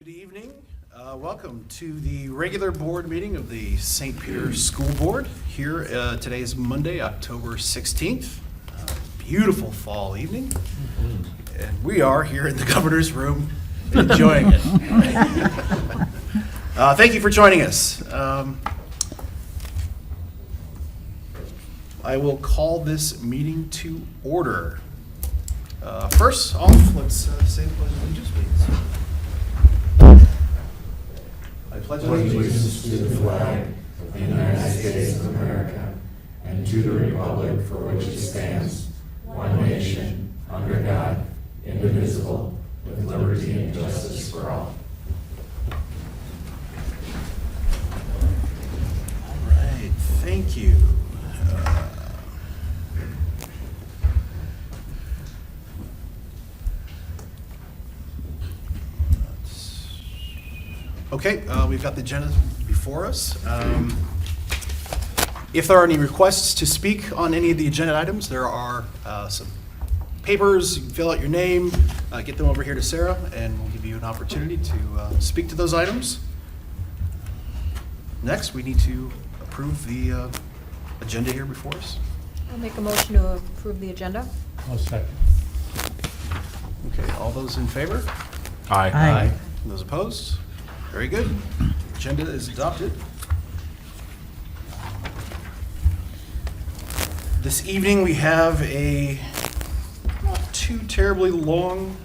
Good evening. Welcome to the regular board meeting of the St. Peter School Board. Here, today is Monday, October 16th. Beautiful fall evening. And we are here in the governor's room enjoying it. Thank you for joining us. I will call this meeting to order. First off, let's say the Pledge of Allegiance, please. I pledge allegiance to the flag of the United States of America and to the republic for which it stands, one nation, under God, indivisible, with liberty and justice for all. All right, thank you. Okay, we've got the agenda before us. If there are any requests to speak on any of the agenda items, there are some papers. You can fill out your name, get them over here to Sarah, and we'll give you an opportunity to speak to those items. Next, we need to approve the agenda here before us. I'll make a motion to approve the agenda. I'll second. Okay, all those in favor? Aye. Aye. Those opposed? Very good. Agenda is adopted. This evening, we have a not too terribly long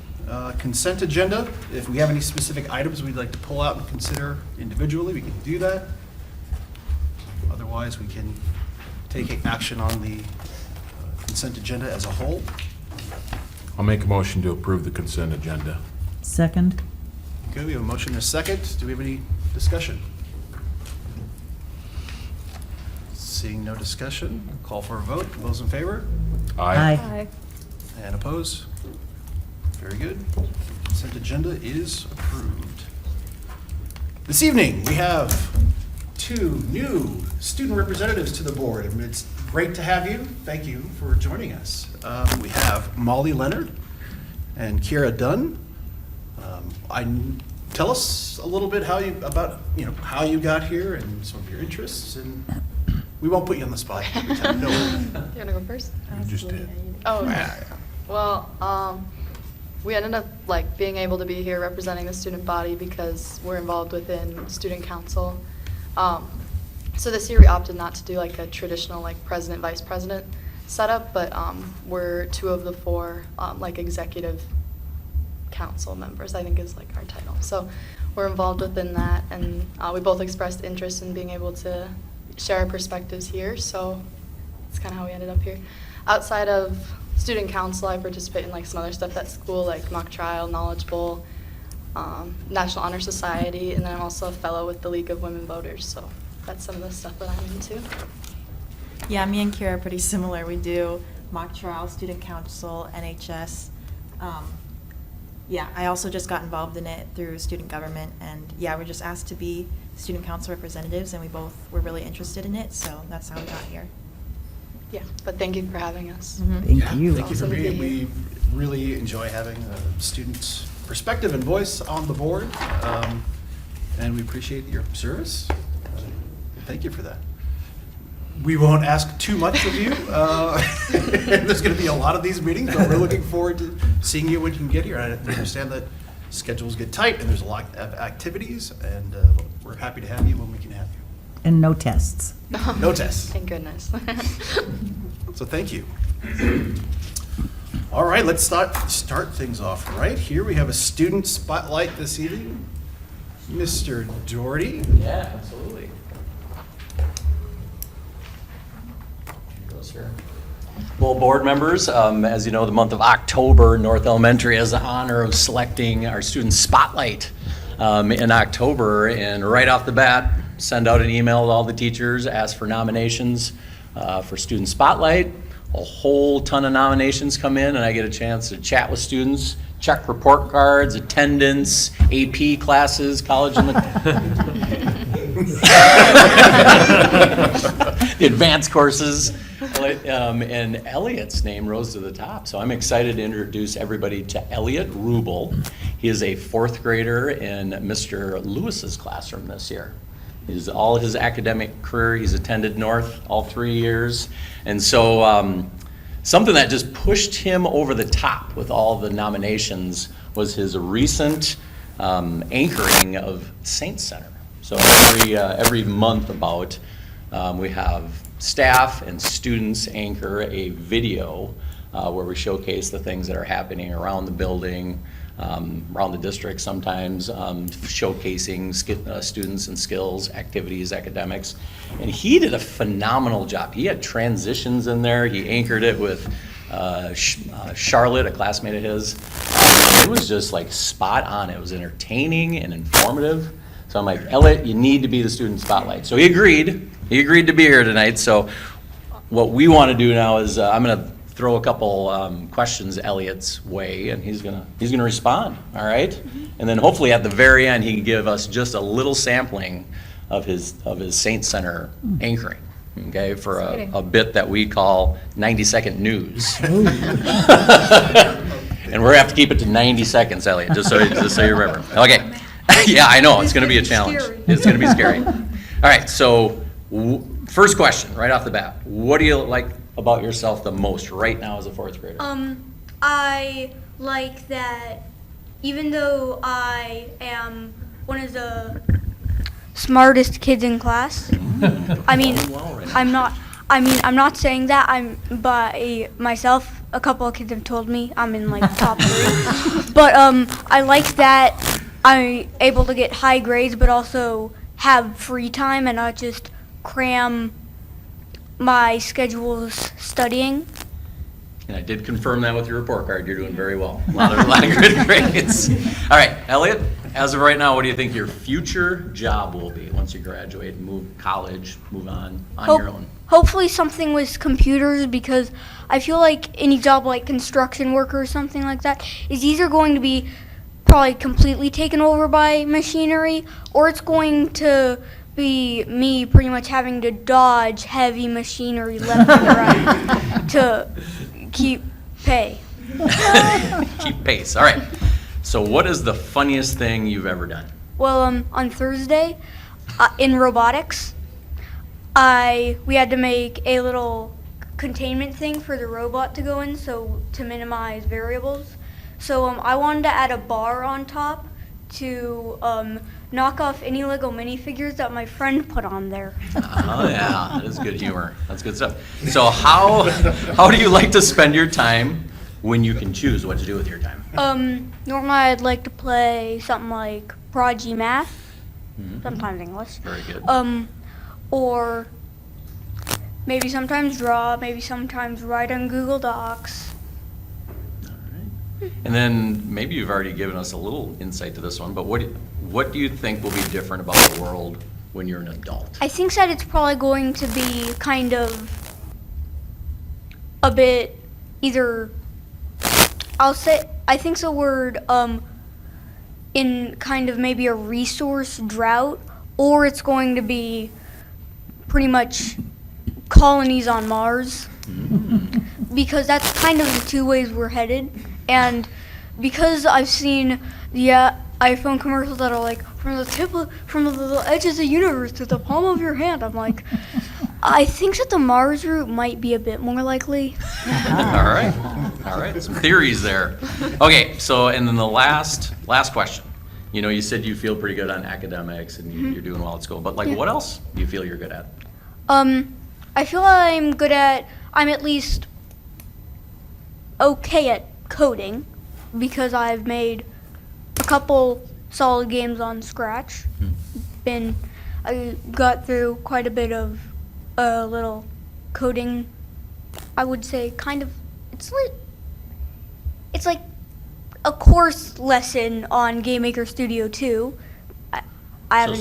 consent agenda. If we have any specific items we'd like to pull out and consider individually, we can do that. Otherwise, we can take action on the consent agenda as a whole. I'll make a motion to approve the consent agenda. Second. Okay, we have a motion and a second. Do we have any discussion? Seeing no discussion, call for a vote. Those in favor? Aye. And opposed? Very good. Consent agenda is approved. This evening, we have two new student representatives to the board, and it's great to have you. Thank you for joining us. We have Molly Leonard and Kira Dunn. Tell us a little bit how you got here and some of your interests, and we won't put you on the spot every time. No. You want to go first? You just did. Oh, okay. Yeah. Well, we ended up being able to be here representing the student body because we're involved within student council. So this year we opted not to do a traditional president, vice president setup, but we're two of the four executive council members, I think is our title. So we're involved within that, and we both expressed interest in being able to share our perspectives here, so that's kind of how we ended up here. Outside of student council, I participate in some other stuff at school, like mock trial, knowledge bowl, National Honor Society, and then I'm also a fellow with the League of Women Voters, so that's some of the stuff that I'm into. Yeah, me and Kira are pretty similar. We do mock trial, student council, NHS. Yeah, I also just got involved in it through student government, and yeah, we're just asked to be student council representatives, and we both were really interested in it, so that's how we got here. Yeah, but thank you for having us. Thank Yeah, you. Thank you for Awesome to being. be here. We really enjoy having a student's perspective and voice on the board, and we appreciate your service. Thank you for that. We won't ask too much of you. There's going to be a lot of these meetings, but we're looking forward to seeing you when you can get here. I understand that schedules get tight and there's a lot of activities, and we're happy to have you when we can have you. And no tests. No tests. Thank goodness. So thank you. All right, let's start things off right here. We have a student spotlight this evening. Mr. Doherty. Yeah, absolutely. Here goes here. Well, board members, as you know, the month of October, North Elementary has the honor of selecting our student spotlight in October, and right off the bat, send out an email to all the teachers, ask for nominations for student spotlight. A whole ton of nominations come in, and I get a chance to chat with students, check report cards, attendance, AP classes, college and the advanced courses. and Elliot's name rose to the top. So I'm excited to introduce everybody to Elliot Rubel. He is a fourth grader in Mr. Lewis's classroom this year. All his academic career, he's attended North all 3 years. And so something that just pushed him over the top with all the nominations was his recent anchoring of Saint Center. So every month about, we have staff and students anchor a video where we showcase the things that are happening around the building, around the district sometimes, showcasing students and skills, activities, academics. And he did a phenomenal job. He had transitions in there. He anchored it with Charlotte, a classmate of his. It was just like spot on. It was entertaining and informative. So I'm like, Elliot, you need to be the student spotlight. So he agreed. He agreed to be here tonight. So what we want to do now is I'm going to throw a couple questions Elliot's way, and he's gonna respond. All right, and then hopefully at the very end he can give us just a little sampling of his Saint Center anchoring. Okay, for a bit that we call 90-second news. And we're gonna have to keep it to 90 seconds, Elliot, just so you remember. Okay. Yeah, I know, it's gonna be a challenge. It's gonna be scary. All right, so first question, right off the bat. What do you like about yourself the most right now as a fourth grader? I like that even though I am one of the smartest kids in class, I'm not saying that. I'm by myself. A couple of kids have told me I'm in like top 3. But I like that I'm able to get high grades, but also have free time and not just cram my schedules studying. And I did confirm that with your report card. You're doing very well. A lot of good grades. All right, Elliot, as of right now, what do you think your future job will be once you graduate and move on your own? Hopefully something with computers, because I feel like any job like construction worker or something like that is either going to be probably completely taken over by machinery, or it's going to be me pretty much having to dodge heavy machinery left and right to keep pay. Keep pace. All right. So what is the funniest thing you've ever done? Well, on Thursday, in robotics, we had to make a little containment thing for the robot to go in, so to minimize variables. So I wanted to add a bar on top to knock off any Lego minifigures that my friend put on there. Oh yeah, that is good humor. That's good stuff. So how do you like to spend your time when you can choose what to do with your time? Normally I'd like to play something like Prodigy Math, sometimes English. Very good. Or maybe sometimes draw, maybe sometimes write on Google Docs. All right. And then maybe you've already given us a little insight to this one, but what do you think will be different about the world when you're an adult? I think that it's probably going to be kind of a bit either, I think the word in kind of maybe a resource drought, or it's going to be pretty much colonies on Mars, because that's kind of the 2 ways we're headed. And because I've seen the iPhone commercials that are like, from the edges of the universe to the palm of your hand, I'm like, I think that the Mars route might be a bit more likely. All right, some theories there. Okay, so and then the last question. You know, you said you feel pretty good on academics and you're doing well at school, but like what else do you feel you're good at? I feel I'm at least okay at coding, because I've made a couple solid games on Scratch. I got through quite a bit of little coding. I would say kind of, it's like a course lesson on Game Maker Studio 2. I haven't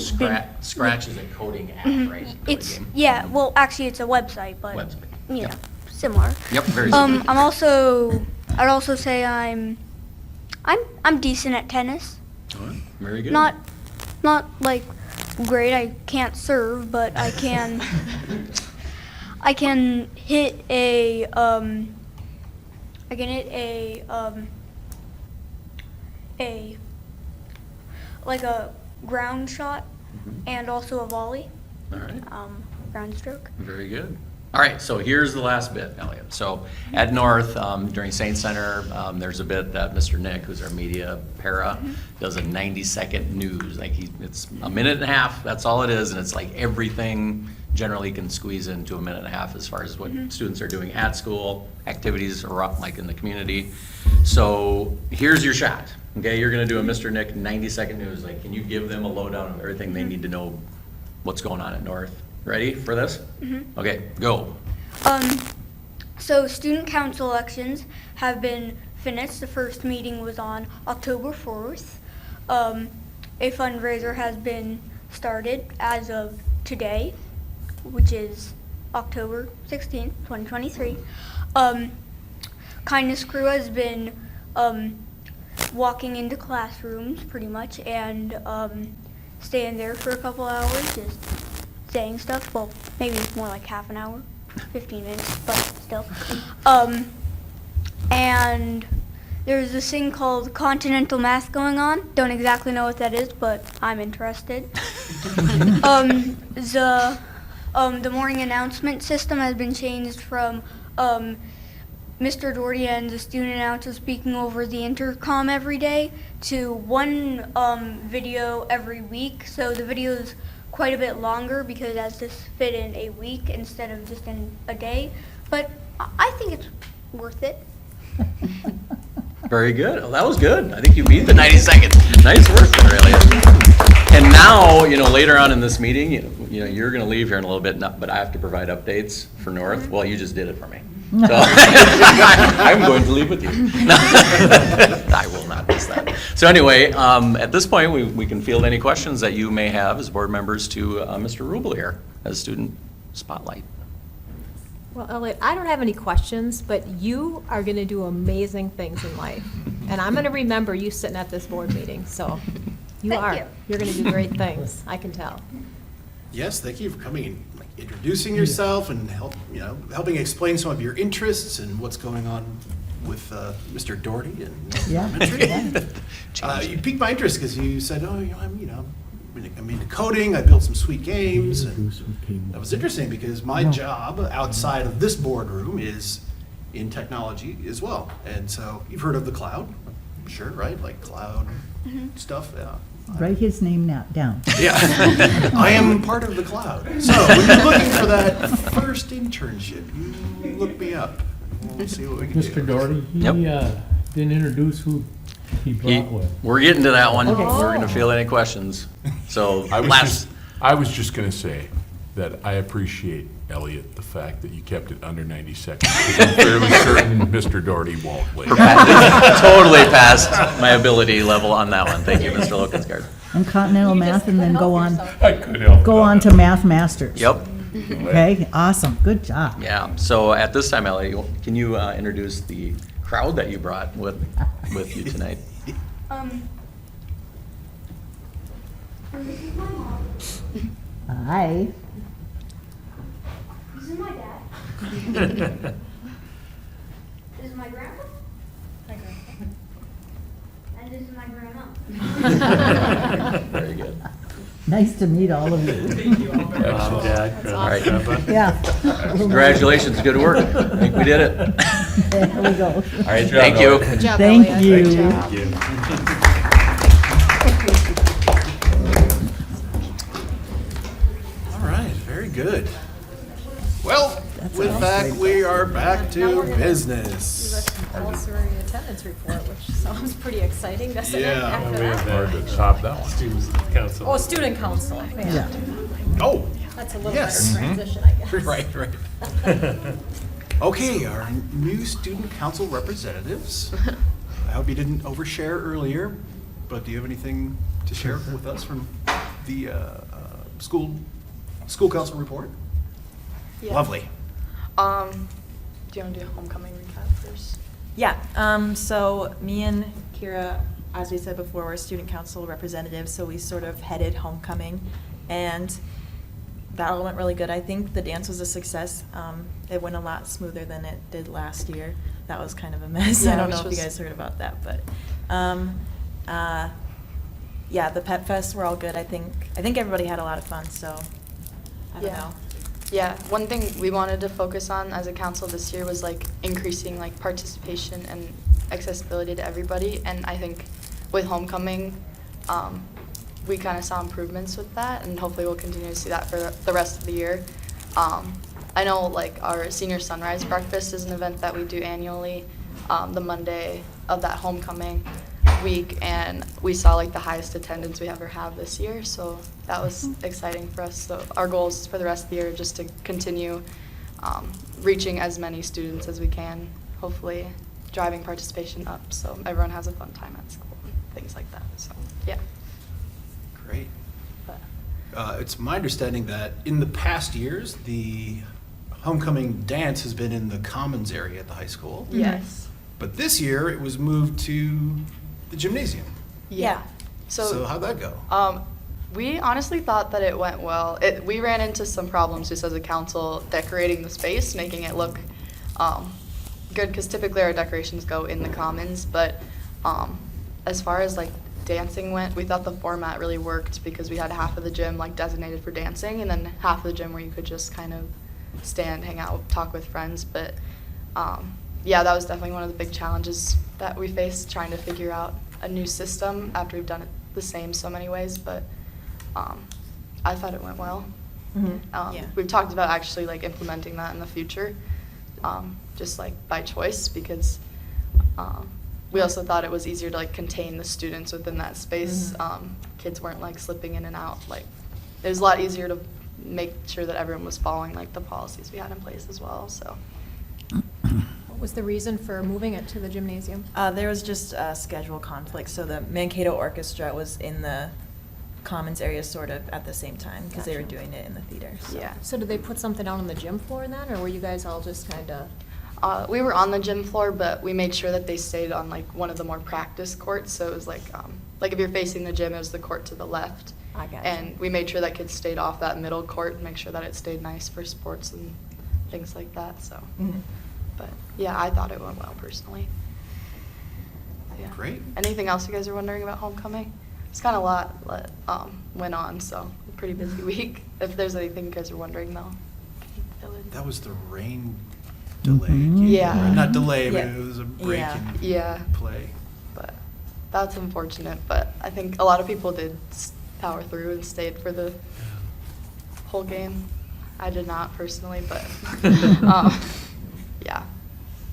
Scratch is a coding app, right? It's well, actually it's a website, but similar. Yep, very similar. I'd also say I'm decent at tennis. All right, very good. Not like great. I can't serve, but I can I can hit a like a ground shot and also a volley, All right. ground stroke. Very good. All right, so here's the last bit, Elliot. So at North, during Saint Center, there's a bit that Mr. Nick, who's our media para, does a 90-second news. Like it's a minute and a half, that's all it is, and it's like everything generally can squeeze into a minute and a half as far as what students are doing at school, activities or like in the community. So here's your shot, okay? You're gonna do a Mr. Nick 90-second news. Like, can you give them a lowdown of everything they need to know what's going on at North? Ready for this? Okay, go. So student council elections have been finished. The first meeting was on October 4th. A fundraiser has been started as of today, which is October 16th, 2023. Kindness Crew has been walking into classrooms pretty much and staying there for a couple hours, just saying stuff. Well, maybe more like half an hour, 15 minutes, but still. And there's this thing called Continental Math going on. Don't exactly know what that is, but I'm interested. The morning announcement system has been changed from Mr. Doherty and the student announcer speaking over the intercom every day to one video every week. So the video's quite a bit longer because it has to fit in a week instead of just in a day. But I think it's worth it. Very good. Oh, that was good. I think you beat the 90 seconds. Nice work there, Elliot. And now, later on in this meeting, you're going to leave here in a little bit, but I have to provide updates for North. Well, you just did it for me. So I'm going to leave with you. I will not miss that. So anyway, at this point, we can field any questions that you may have as board members to Mr. Rubel here as student spotlight. Well, Elliot, I don't have any questions, but you are going to do amazing things in life. And I'm going to remember you sitting at this board meeting, so you Thank are. you. You're going to do great things, I can tell. Yes, thank you for coming and introducing yourself and helping explain some of your interests and what's going on with Mr. Doherty and elementary. You piqued my interest because you said, I'm into coding. I built some sweet games. And that was interesting because my job outside of this boardroom is in technology as well. And so you've heard of the cloud, I'm sure, right? Like cloud stuff. Yeah. Write his name down. Yeah, I am part of the cloud. So when you're looking for that first internship, you look me up. We'll see what we can do. Mr. Doherty, he didn't introduce who he brought with. We're getting to that one. We're going to field any questions. So I was just going to say that I appreciate, Elliot, the fact that you kept it under 90 seconds. 'Cause I'm fairly certain Mr. Doherty won't wait. Totally passed my ability level on that one. Thank you, Mr. Lokensgaard. And continental math, and then go on Go on to Math Masters. Yep. Okay, awesome, good job. Yeah. So at this time, Elliot, can you introduce the crowd that you brought with you tonight? This is my mom. Hi. This is my dad. This is my grandpa. And this is my grandma. Very good. Nice to meet all of you. All right. Yeah. Congratulations. Good work. I think we did it. There we go. All right. Thank you. Good job, Thank Elliot. you. Good job. All right, very good. Well, That's with an that, awesome we are back Now to we're gonna business. compulsory attendance report, which sounds pretty exciting, doesn't it? Yeah. After We have that? Hard to top that one. Students council. Oh, student council, Yeah. yeah. Oh, That's a little Yes. better transition, I guess. right. Okay, our new student council representatives. I hope you didn't overshare earlier, but do you have anything to share with us from the school council report? Yeah. Lovely. Do you want to do a homecoming recap first? Yeah, so me and Kira, as we said before, we're student council representatives, so we sort of headed homecoming. And battle went really good. I think the dance was a success. It went a lot smoother than it did last year. That was kind of a mess. Yeah, I don't know which if you was- guys heard about that, but yeah, the Pep Fest were all good. I think everybody had a lot of fun. So I don't know. Yeah, one thing we wanted to focus on as a council this year was like increasing like participation and accessibility to everybody. And I think with homecoming, we kind of saw improvements with that, and hopefully we'll continue to see that for the rest of the year. I know like our senior sunrise breakfast is an event that we do annually, the Monday of that homecoming week, and we saw like the highest attendance we ever have this year, so that was exciting for us. So our goals for the rest of the year are just to continue reaching as many students as we can, hopefully driving participation up so everyone has a fun time at school and things like that. So yeah. Great. But It's my understanding that in the past years, the homecoming dance has been in the commons area at the high school. yes. But this year, it was moved to the gymnasium. Yeah. So how'd that go? We honestly thought that it went well. We ran into some problems just as a council decorating the space, making it look good, because typically our decorations go in the commons, but as far as like dancing went, we thought the format really worked because we had half of the gym like designated for dancing and then half of the gym where you could just kind of stand, hang out, talk with friends. But yeah, that was definitely one of the big challenges that we faced, trying to figure out a new system after we've done it the same so many ways. But I thought it went well. Mhm. Yeah. We've talked about actually like implementing that in the future, just like by choice, because we also thought it was easier to like contain the students within that space. Kids weren't like slipping in and out. Like it was a lot easier to make sure that everyone was following like the policies we had in place as well. So What was the reason for moving it to the gymnasium? There was just a schedule conflict, so the Mankato Orchestra was in the Commons area sort of at the same time, because they were Gotcha. doing it in the theater. So. yeah. So did they put something out on the gym floor then, or were you guys all just kind of? We were on the gym floor, but we made sure that they stayed on like one of the more practice courts. So it was like if you're facing the gym, it was the court to the left. I gotcha. And we made sure that kids stayed off that middle court and make sure that it stayed nice for sports and things like that. So, Mhm. but yeah, I thought it went well personally. Yeah. Great. Anything else you guys are wondering about homecoming? It's kind of a lot went on, so a pretty busy week. If there's anything you guys are wondering, though. fill in. That was the rain delay. Mhm. Yeah. Or not delay, but Yeah. it was a break Yeah. in Yeah. play. But that's unfortunate. But I think a lot of people did power through and stayed for the whole game. I did not personally, but yeah.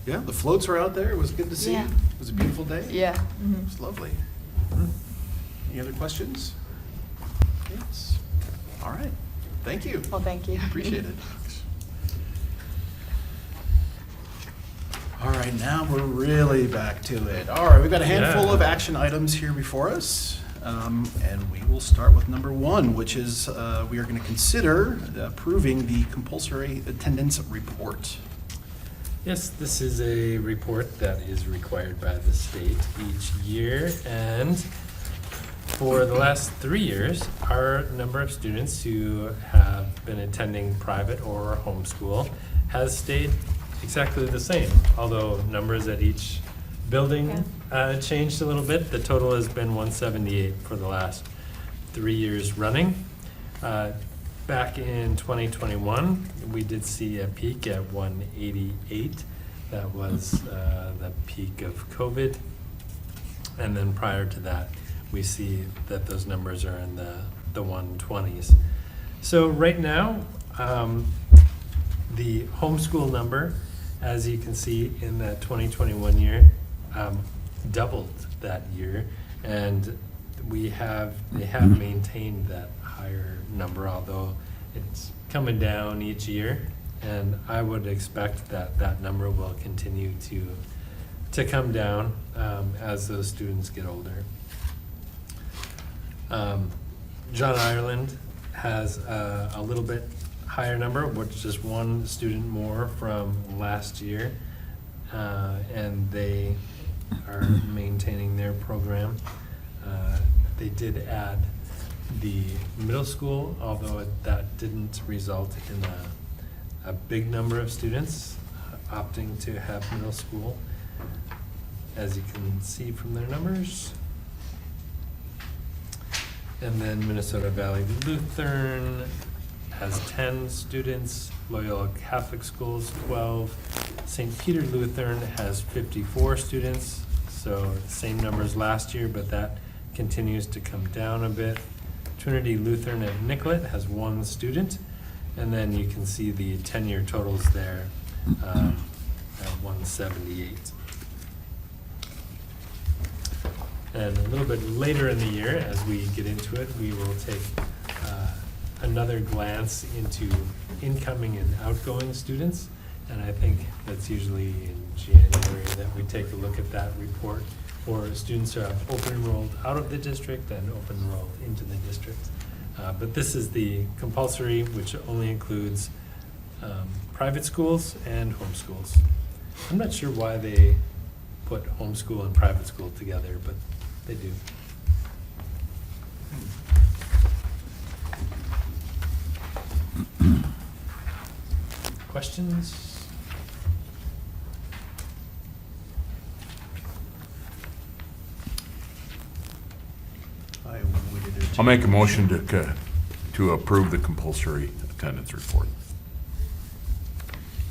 Yeah, the floats were out there. It was good to see. Yeah. It was a beautiful day. Yeah. It was lovely. Any other questions? Yes. All right. Thank you. Well, thank you. Appreciate it. All right, now we're really back to it. All right, we've got a handful of action items here before us. And we will start with number one, which is we are going to consider approving the compulsory attendance report. Yes, this is a report that is required by the state each year, and for the last 3 years, our number of students who have been attending private or homeschool has stayed exactly the same, although numbers at each building changed a little bit. The total has been 178 for the last 3 years running. Back in 2021, we did see a peak at 188. That was the peak of COVID. And then prior to that, we see that those numbers are in the 120s. So right now, the homeschool number, as you can see in that 2021 year, doubled that year. And they have maintained that higher number, although it's coming down each year. And I would expect that that number will continue to come down as those students get older. John Ireland has a little bit higher number, which is one student more from last year, and they are maintaining their program. They did add the middle school, although that didn't result in a big number of students opting to have middle school, as you can see from their numbers. And then Minnesota Valley Lutheran has 10 students, Loyola Catholic Schools 12, St. Peter Lutheran has 54 students, so same numbers last year, but that continues to come down a bit. Trinity Lutheran at Nicollet has 1 student, and then you can see the 10-year totals there at 178. And a little bit later in the year, as we get into it, we will take another glance into incoming and outgoing students. And I think that's usually in January that we take a look at that report for students who have open enrolled out of the district and open enrolled into the district. But this is the compulsory, which only includes private schools and homeschools. I'm not sure why they put homeschool and private school together, but they do. Questions? I would entertain- I'll make a motion to approve the compulsory attendance report.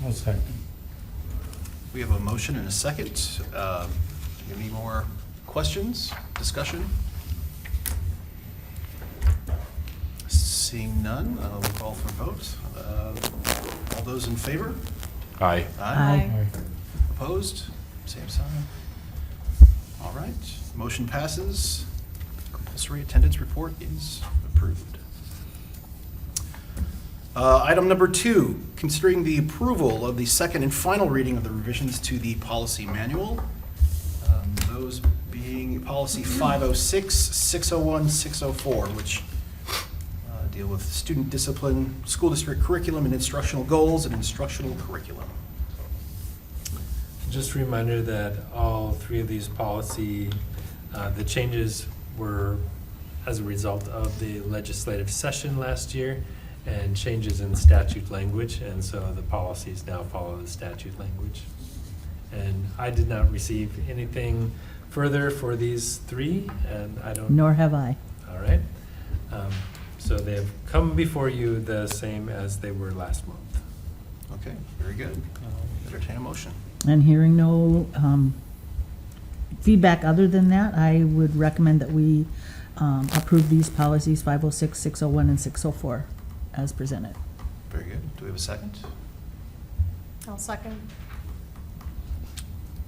I'll second. We have a motion and a second. Any more questions, discussion? Seeing none, we'll call for a vote. All those in favor? Aye. Aye. Opposed? Same sign. All right, motion passes. Compulsory attendance report is approved. Item number 2, considering the approval of the second and final reading of the revisions to the policy manual. Those being policy 506, 601, 604, which deal with student discipline, school district curriculum and instructional goals, and instructional curriculum. Just a reminder that all 3 of these policy, the changes were as a result of the legislative session last year and changes in statute language, and so the policies now follow the statute language. And I did not receive anything further for these 3, and I don't. Nor have I. All right. So they have come before you the same as they were last month. Okay, very good. Entertain a motion. And hearing no feedback other than that, I would recommend that we approve these policies 506, 601, and 604 as presented. Very good. Do we have a second? I'll second.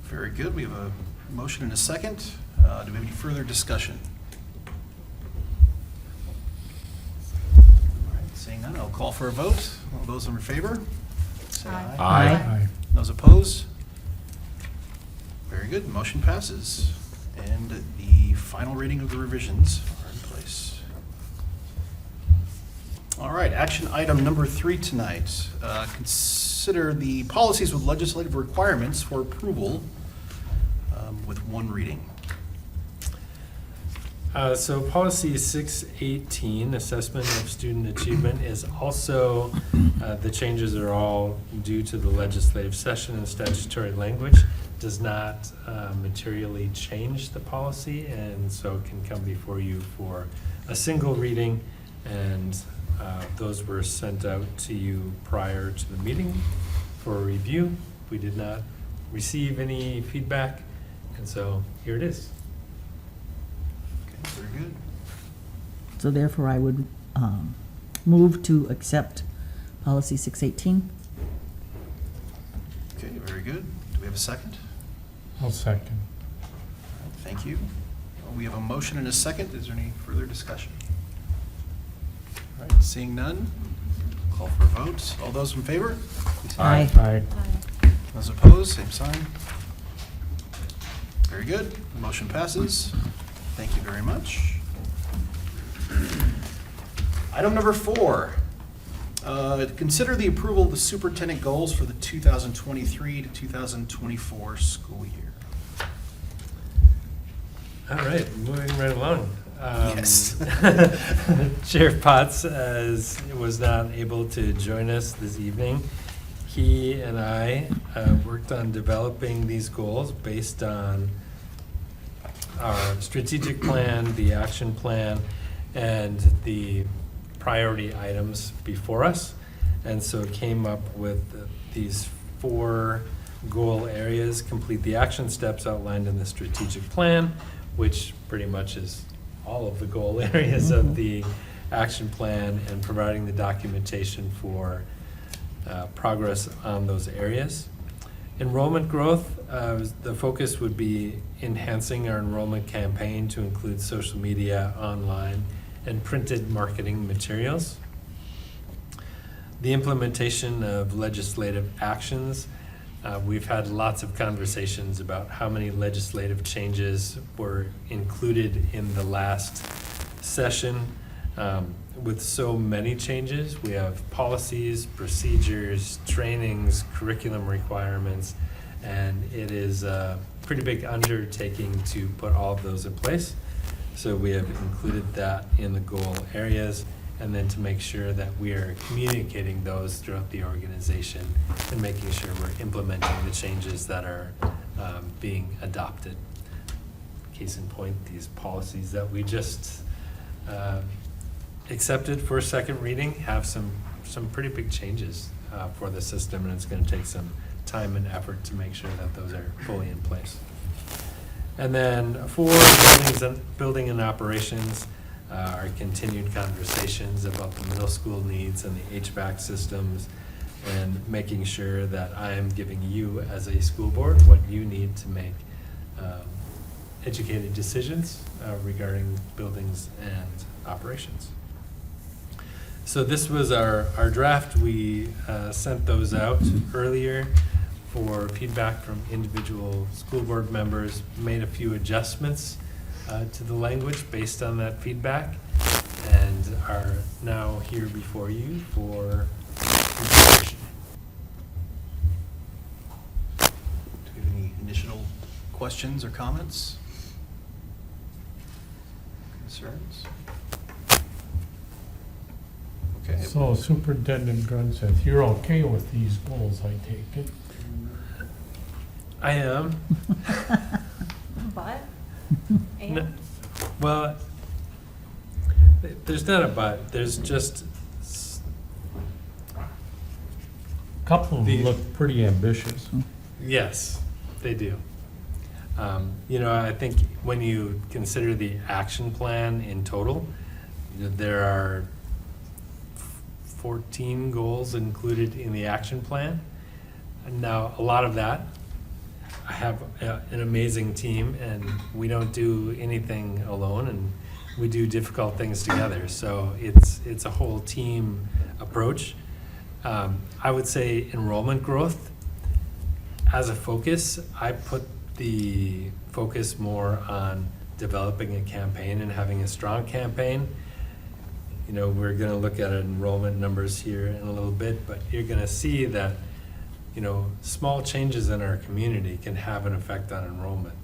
Very good. We have a motion and a second. Do we have any further discussion? All right, seeing none, I'll call for a vote. All those in favor? Say Aye. Aye. Those opposed? Very good. Motion passes. And the final reading of the revisions are in place. All right, action item number 3 tonight. Consider the policies with legislative requirements for approval with 1 reading. So policy 618, assessment of student achievement, is also, the changes are all due to the legislative session and statutory language, does not materially change the policy, and so can come before you for a single reading, and those were sent out to you prior to the meeting for review. We did not receive any feedback, and so here it is. Okay, very good. So therefore, I would move to accept policy 618. Okay, very good. Do we have a second? I'll second. All right, thank you. We have a motion and a second. Is there any further discussion? All right, seeing none, call for a vote. All those in favor? please say Aye. Aye. Those opposed, same sign. Very good. The motion passes. Thank you very much. Item number 4. Consider the approval of the superintendent goals for the 2023 to 2024 school year. All right, moving right along. Yes. Chair Potts was not able to join us this evening. He and I worked on developing these goals based on our strategic plan, the action plan, and the priority items before us. And so came up with these 4 goal areas: complete the action steps outlined in the strategic plan, which pretty much is all of the goal areas of the action plan, and providing the documentation for progress on those areas. Enrollment growth, the focus would be enhancing our enrollment campaign to include social media, online, and printed marketing materials. The implementation of legislative actions. We've had lots of conversations about how many legislative changes were included in the last session. With so many changes, we have policies, procedures, trainings, curriculum requirements, and it is a pretty big undertaking to put all of those in place. So we have included that in the goal areas, and then to make sure that we are communicating those throughout the organization and making sure we're implementing the changes that are being adopted. Case in point, these policies that we just accepted for second reading have some pretty big changes for the system, and it's going to take some time and effort to make sure that those are fully in place. And then for building and operations, our continued conversations about the middle school needs and the HVAC systems, and making sure that I am giving you as a school board what you need to make educated decisions regarding buildings and operations. So this was our draft. We sent those out earlier for feedback from individual school board members, made a few adjustments to the language based on that feedback, and are now here before you for consideration. Do you have any initial questions or comments? Concerns? Okay. So Superintendent Grunseth, you're okay with these goals, I take it? I am. But, No, well, there's not a but, there's just, A couple of them The- look pretty ambitious. yes, they do. I think when you consider the action plan in total, there are 14 goals included in the action plan. And now, a lot of that, I have an amazing team, and we don't do anything alone, and we do difficult things together. So it's a whole team approach. I would say enrollment growth as a focus, I put the focus more on developing a campaign and having a strong campaign. We're going to look at enrollment numbers here in a little bit, but you're going to see that small changes in our community can have an effect on enrollment.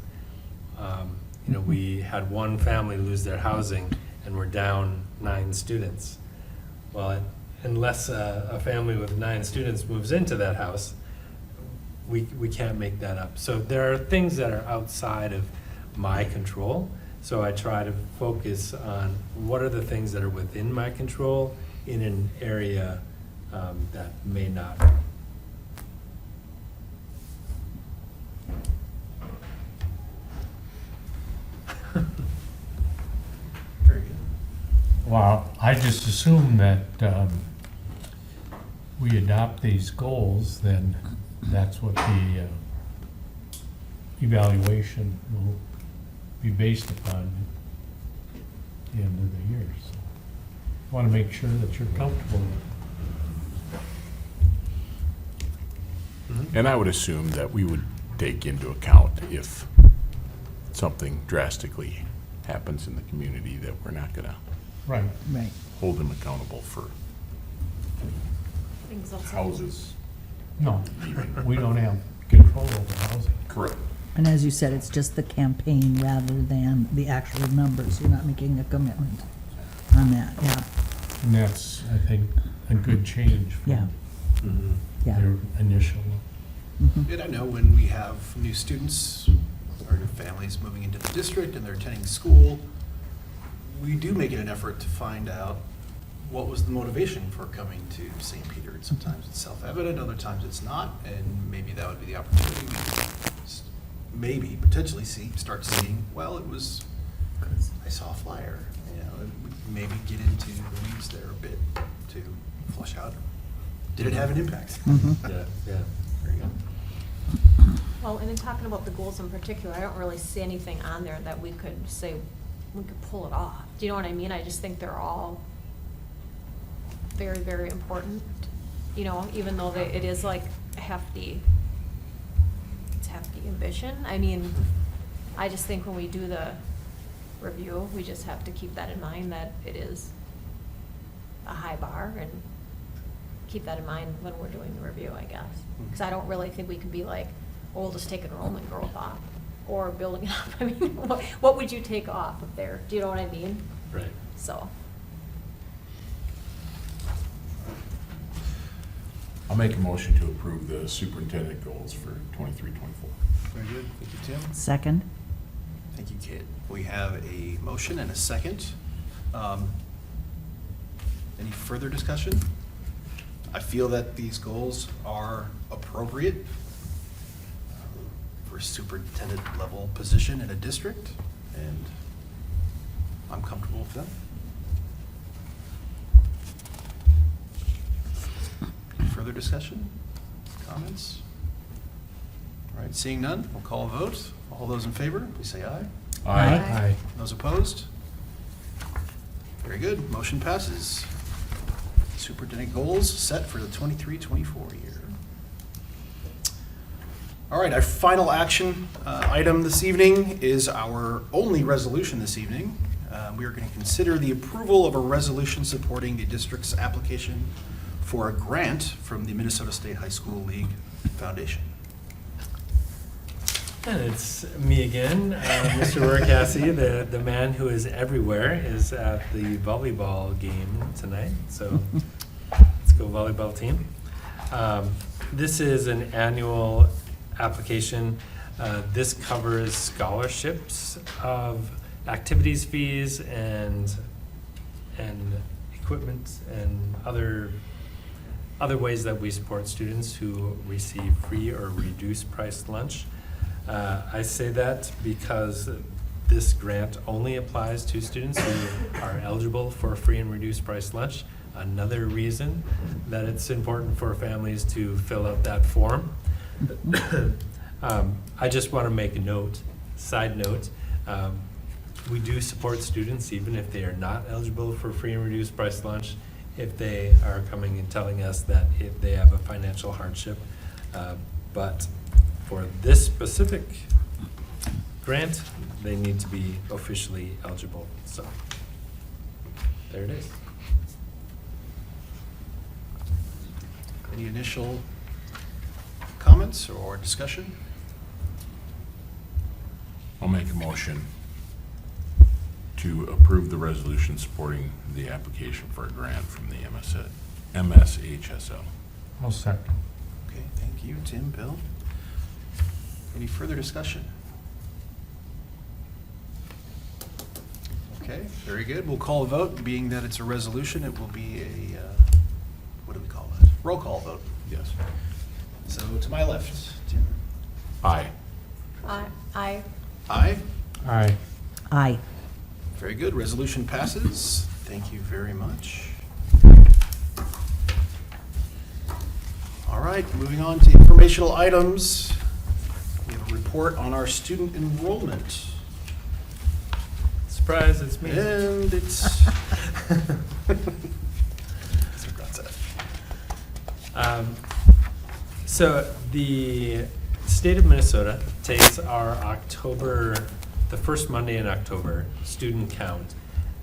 We had one family lose their housing, and we're down 9 students. Well, unless a family with 9 students moves into that house, we can't make that up. So there are things that are outside of my control. So I try to focus on what are the things that are within my control in an area that may not. Very good. Well, I just assume that we adopt these goals, then that's what the evaluation will be based upon at the end of the year. So I want to make sure that you're comfortable with it. And I would assume that we would take into account if something drastically happens in the community, that we're not going to Right. Right. hold them accountable for things also. houses. No, we don't have control over housing. Correct. And as you said, it's just the campaign rather than the actual numbers. You're not making a commitment on that, yeah, And that's, I think, a good change yeah, from yeah. their initial. Mhm. And I know when we have new students or new families moving into the district and they're attending school, we do make it an effort to find out what was the motivation for coming to St. Peter. And sometimes it's self-evident, other times it's not, and maybe that would be the opportunity to maybe potentially start seeing, well, it was, I saw a flyer, you know, and maybe get into the weeds there a bit to flush out, did it have an impact? Mhm. Yeah, yeah. There you go. Well, and in talking about the goals in particular, I don't really see anything on there that we could say, we could pull it off. Do you know what I mean? I just think they're all very, very important, you know, even though it is like a hefty ambition. I mean, I just think when we do the review, we just have to keep that in mind, that it is a high bar, and keep that in mind when we're doing the review, I guess. Because I don't really think we can be like, oh, we'll just take enrollment growth off, or building it up. I mean, what would you take off of there? Do you know what I mean? Right. So, I'll make a motion to approve the superintendent goals for 23-24. Very good, thank you, Tim. Second? Thank you, Kate. We have a motion and a second. Any further discussion? I feel that these goals are appropriate for a superintendent level position in a district, and I'm comfortable with them. Any further discussion? Comments? All right, seeing none, we'll call a vote. All those in favor, please say aye. Aye. Those opposed? Very good, motion passes. Superintendent goals set for the 23-24 year. All right, our final action item this evening is our only resolution this evening. We are going to consider the approval of a resolution supporting the district's application for a grant from the Minnesota State High School League Foundation. And it's me again, Mr. Workassi, the man who is everywhere, is at the volleyball game tonight. So let's go volleyball team. This is an annual application. This covers scholarships of activities fees and equipment and other ways that we support students who receive free or reduced price lunch. I say that because this grant only applies to students who are eligible for free and reduced price lunch. Another reason that it's important for families to fill out that form. I just want to make a side note, we do support students even if they are not eligible for free and reduced price lunch, if they are coming and telling us that if they have a financial hardship. But for this specific grant, they need to be officially eligible. So there it is. Any initial comments or discussion? I'll make a motion to approve the resolution supporting the application for a grant from the MSHSL. I'll second. Okay, thank you, Tim, Bill. Any further discussion? Okay, very good. We'll call a vote. Being that it's a resolution, it will be a, what do we call that? Roll call vote. Yes. So to my left, Tim. Aye. I Aye. Aye. Aye. Very good. Resolution passes. Thank you very much. All right, moving on to informational items. We have a report on our student enrollment. Surprise, it's me. And it's. So the state of Minnesota takes our the first Monday in October student count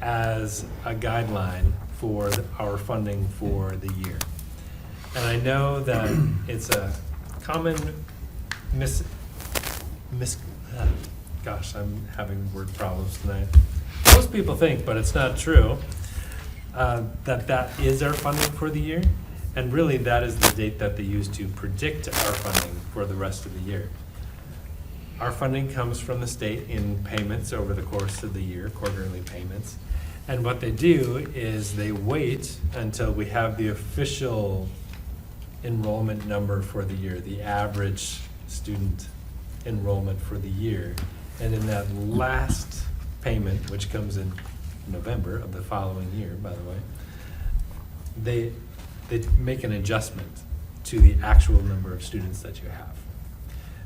as a guideline for our funding for the year. And I know that it's a common gosh, I'm having word problems tonight. Most people think, but it's not true, that is our funding for the year. And really, that is the date that they use to predict our funding for the rest of the year. Our funding comes from the state in payments over the course of the year, quarterly payments. And what they do is they wait until we have the official enrollment number for the year, the average student enrollment for the year. And in that last payment, which comes in November of the following year, by the way, they make an adjustment to the actual number of students that you have.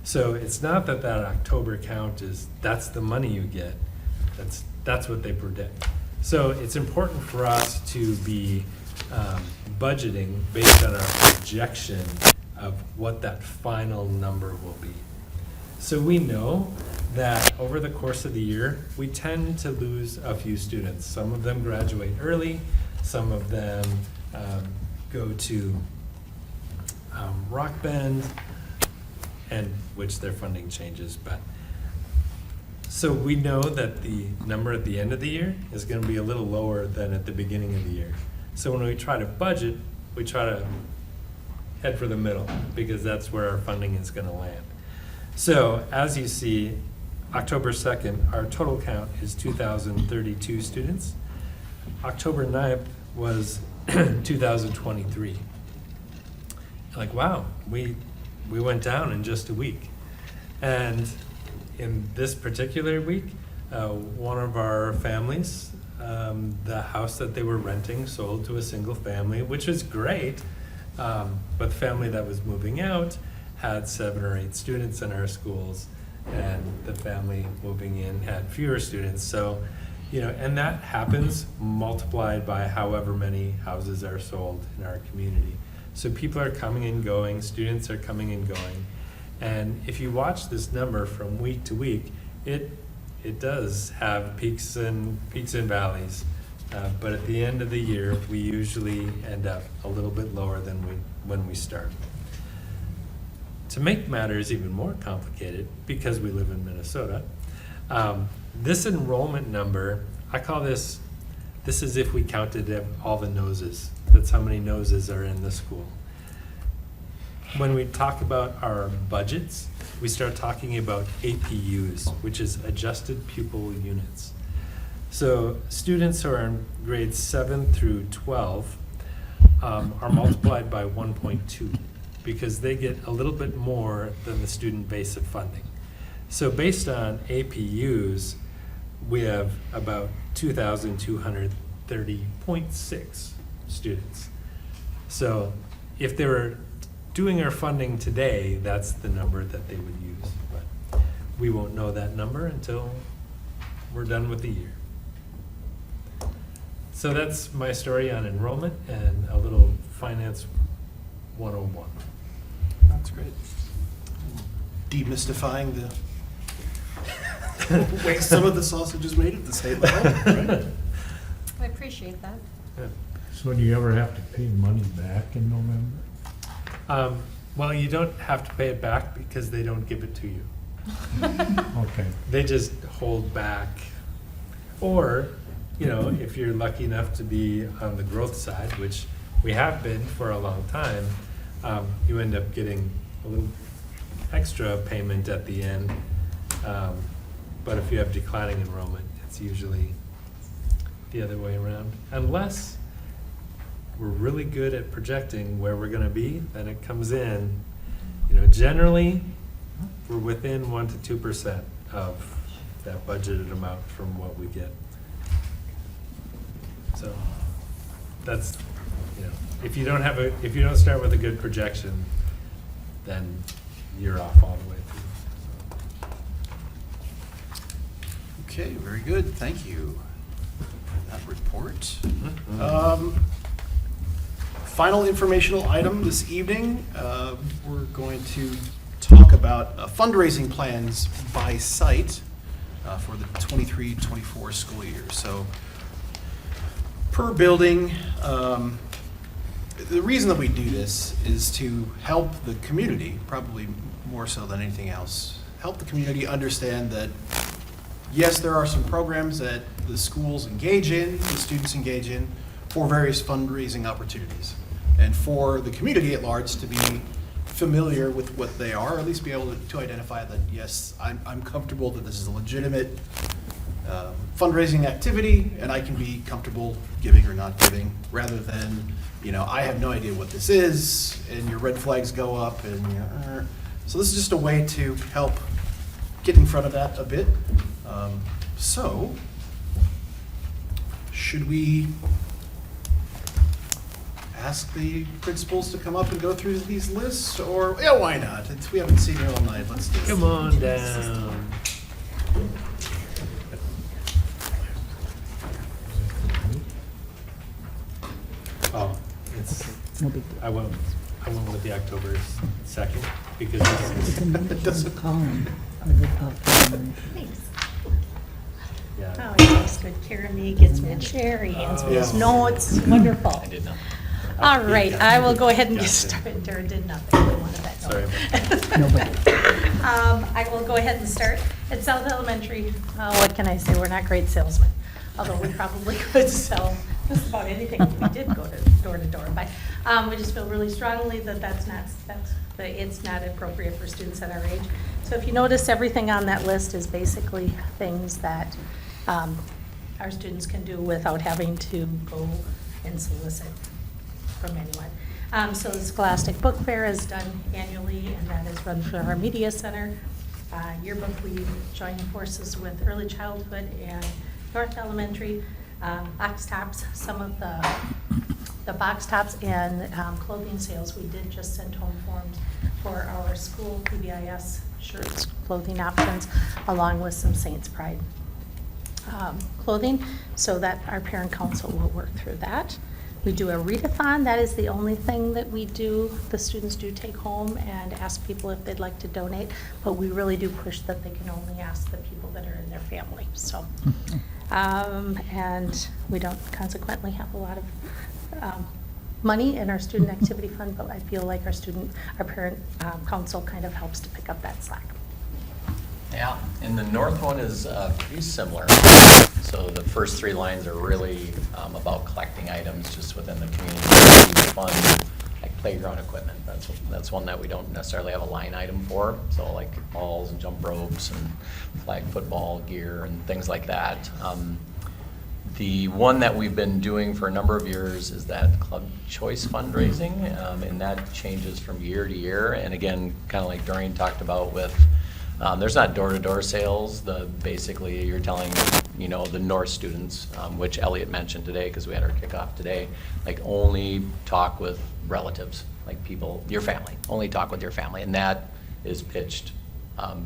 So it's not that October count that's the money you get. That's what they predict. So it's important for us to be budgeting based on our projection of what that final number will be. So we know that over the course of the year, we tend to lose a few students. Some of them graduate early, some of them go to Rock Bend, and which their funding changes. But so we know that the number at the end of the year is going to be a little lower than at the beginning of the year. So when we try to budget, we try to head for the middle because that's where our funding is going to land. So as you see, October 2nd, our total count is 2,032 students. October 9th was 2023. Like, wow, we went down in just a week. And in this particular week, one of our families, the house that they were renting sold to a single family, which was great. But the family that was moving out had 7 or 8 students in our schools, and the family moving in had fewer students. So, and that happens multiplied by however many houses are sold in our community. So people are coming and going, students are coming and going. And if you watch this number from week to week, it does have peaks and valleys. But at the end of the year, we usually end up a little bit lower than when we start. To make matters even more complicated, because we live in Minnesota, this enrollment number, I call this is if we counted all the noses. That's how many noses are in the school. When we talk about our budgets, we start talking about APUs, which is adjusted pupil units. So students who are in grades 7 through 12 are multiplied by 1.2 because they get a little bit more than the student base of funding. So based on APUs, we have about 2,230.6 students. So if they were doing our funding today, that's the number that they would use. But we won't know that number until we're done with the year. So that's my story on enrollment and a little finance 101. That's great. Demystifying the way some of the sausage is made at the state level, right? I appreciate that. Yeah. So do you ever have to pay money back in November? Well, you don't have to pay it back because they don't give it to you. Okay. They just hold back. Or, if you're lucky enough to be on the growth side, which we have been for a long time, you end up getting a little extra payment at the end. But if you have declining enrollment, it's usually the other way around. Unless we're really good at projecting where we're going to be, then it comes in. Generally, we're within 1 to 2% of that budgeted amount from what we get. So that's, if you don't start with a good projection, then you're off all the way through. Okay, very good. Thank you for that report. Final informational item this evening. We're going to talk about fundraising plans by site for the 23-24 school year. So per building, the reason that we do this is to help the community, probably more so than anything else, help the community understand that, yes, there are some programs that the schools engage in, the students engage in, for various fundraising opportunities. And for the community at large to be familiar with what they are, or at least be able to identify that, yes, I'm comfortable that this is a legitimate fundraising activity, and I can be comfortable giving or not giving, rather than, I have no idea what this is, and your red flags go up, and so this is just a way to help get in front of that a bit. So, should we ask the principals to come up and go through these lists, or, yeah, why not? We haven't seen you all night, let's do it. Come on down. Oh, No big deal. I went with the October 2nd because this It's is, a number in the column of the calendar. yeah. Oh, he takes good care of me, gets me a chair, he hands me his Yeah. notes, wonderful. I did not. All right, I will go ahead and get Gotcha. started. Tara did nothing, I wanted that. Sorry I will go ahead and start. At South Elementary, what can I say, we're not great salesmen, although we probably could sell just about anything if we did go to door. But we just feel really strongly that it's not appropriate for students at our age. So if you notice, everything on that list is basically things that our students can do without having to go and solicit from anyone. So the Scholastic Book Fair is done annually, and that is run through our media center. Yearbook, we join forces with Early Childhood and North Elementary. Box tops, some of the box tops and clothing sales, we did just send home forms for our school PBIS shirts, clothing options, along with some Saints Pride clothing, so that our parent council will work through that. We do a readathon. That is the only thing that we do. The students do take home and ask people if they'd like to donate, but we really do push that they can only ask the people that are in their family. So, and we don't consequently have a lot of money in our student activity fund, but I feel like our parent council kind of helps to pick up that slack. Yeah, and the north one is pretty similar. So the first three lines are really about collecting items just within the community fund, like playground equipment. That's one that we don't necessarily have a line item for. So like balls and jump ropes and flag football gear and things like that. The one that we've been doing for a number of years is that Club Choice fundraising, and that changes from year to year. And again, kind of like Doreen talked about with, there's not door-to-door sales. Basically, you're telling, the North students, which Elliot mentioned today because we had our kickoff today, like only talk with relatives, like people, your family, only talk with your family. And that is pitched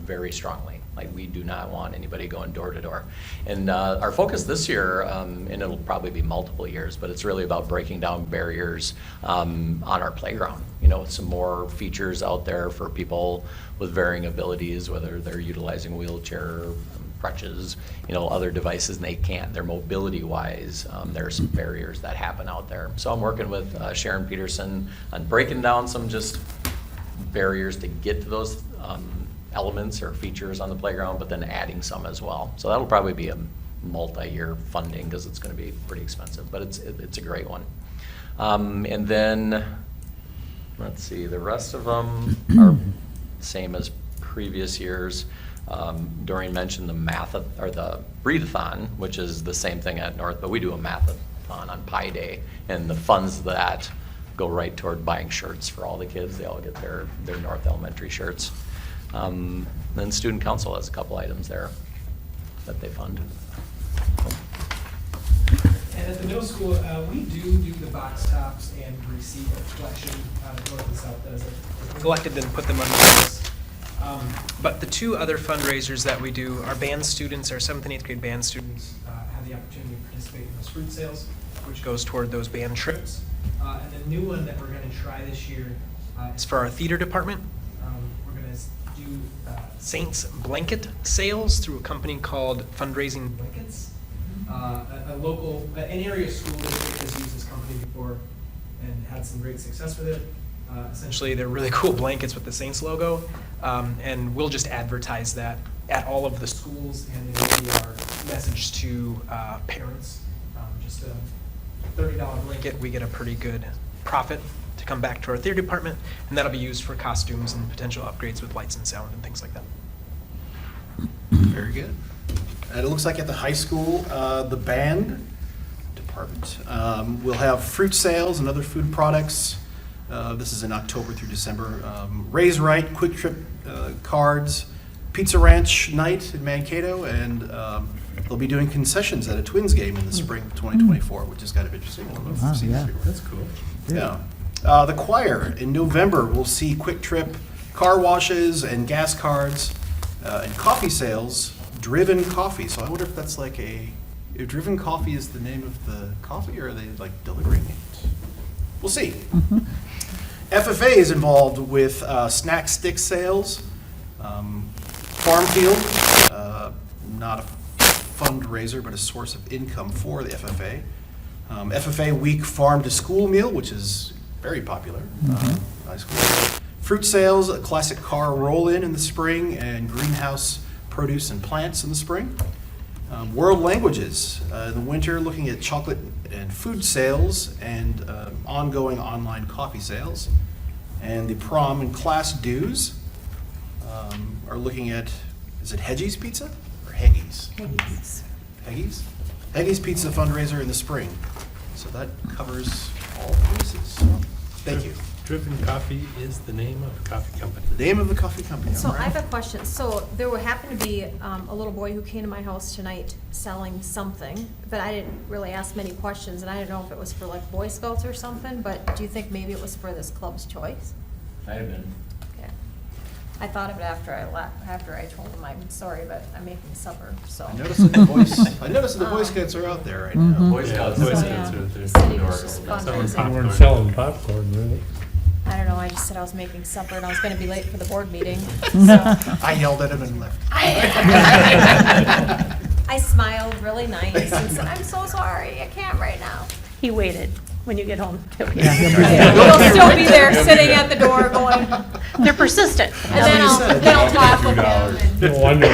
very strongly. Like we do not want anybody going door to door. And our focus this year, and it'll probably be multiple years, but it's really about breaking down barriers on our playground. Some more features out there for people with varying abilities, whether they're utilizing a wheelchair, crutches, other devices, and they can't. They're mobility wise. There are some barriers that happen out there. So I'm working with Sharon Peterson on breaking down some just barriers to get to those elements or features on the playground, but then adding some as well. So that'll probably be a multi-year funding because it's going to be pretty expensive, but it's a great one. And then, let's see, the rest of them are same as previous years. Doreen mentioned the the readathon, which is the same thing at North, but we do a mathathon on Pi Day, and the funds that go right toward buying shirts for all the kids. They all get their North Elementary shirts. Then Student Council has a couple items there that they fund. And at the middle school, we do the box tops and receive a collection. North and South does it. If we collected, then put them on the list. But the two other fundraisers that we do, our band students, our 7th and 8th grade band students, have the opportunity to participate in those fruit sales, which goes toward those band trips. And the new one that we're going to try this year is for our theater department. We're going to do Saints blanket sales through a company called Fundraising Blankets. An area school district has used this company before and had some great success with it. Essentially, they're really cool blankets with the Saints logo, and we'll just advertise that at all of the schools, and it'll be our message to parents. Just a $30 blanket, we get a pretty good profit to come back to our theater department, and that'll be used for costumes and potential upgrades with lights and sound and things like that. Very good. And it looks like at the high school, the band department will have fruit sales and other food products. This is in October through December. Raise Right, Quick Trip cards, Pizza Ranch night in Mankato, and they'll be doing concessions at a Twins game in the spring of 2024, which is kind of interesting. I don't know if you've seen this before. That's cool. Yeah. The choir in November will see Quick Trip car washes and gas cards and coffee sales, Driven Coffee. So I wonder if that's like if Driven Coffee is the name of the coffee, or are they like delivering it? We'll see. FFA is involved with snack stick sales, Farm Field, not a fundraiser, but a source of income for the FFA. FFA Week Farm to School meal, which is very popular. High school. Fruit sales, a classic car roll-in in the spring, and greenhouse produce and plants in the spring. World languages in the winter, looking at chocolate and food sales and ongoing online coffee sales. And the prom and class dues are looking at, is it Hedgie's Pizza or Heggy's? Heggy's? Heggy's Pizza fundraiser in the spring. So that covers all places. Thank you. Driven Coffee is the name of the coffee company. The name of the coffee company. So all I right. have a question. So there would happen to be a little boy who came to my house tonight selling something, but I didn't really ask many questions, and I didn't know if it was for like Boy Scouts or something, but do you think maybe it was for this club's choice? Might have been. Okay. I thought of it after I told him I'm sorry, but I'm making supper, so. I noticed that the Boy Scouts are out there right now. Boy Scouts. Boy So, Scouts yeah, are there. he said he was just Selling fundraising. We weren't popcorn. selling popcorn, really. I don't know, I just said I was making supper and I was gonna be late for the board meeting, so. I yelled at him and left. I smiled really nice and said, I'm so sorry, I can't right now. He waited when you get home. Yeah, he'll be there. He'll still be there sitting at the door going, They're persistent. and then I'll talk with him. and- No wonder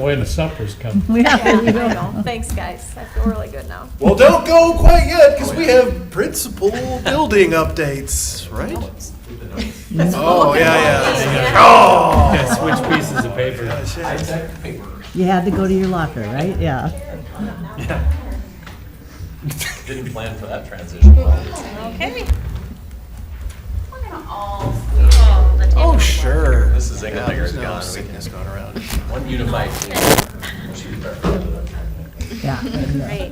when the supper's coming. Yeah, I know, thanks guys, I feel really good now. Well, don't go quite yet, because we have principal building updates, right? Oh, yeah. Oh! Yeah, switch pieces of paper. High-tech paper. You had to go to your locker, right? Yeah. Yeah. Didn't plan for that transition. Okay. We're gonna all the table. Oh, sure. This is Yeah, Engeldinger there's is no gone. sickness going around. One unified team. Yeah. Right.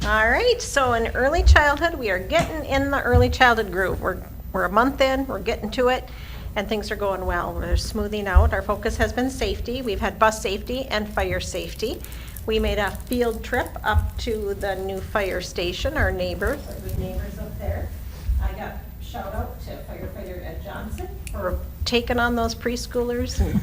All right, so in early childhood, we are getting in the early childhood groove. We're a month in, we're getting to it, and things are going well. We're smoothing out. Our focus has been safety. We've had bus safety and fire safety. We made a field trip up to the new fire station, our neighbors, our good neighbors up there. I got shout out to firefighter Ed Johnson for taking on those preschoolers and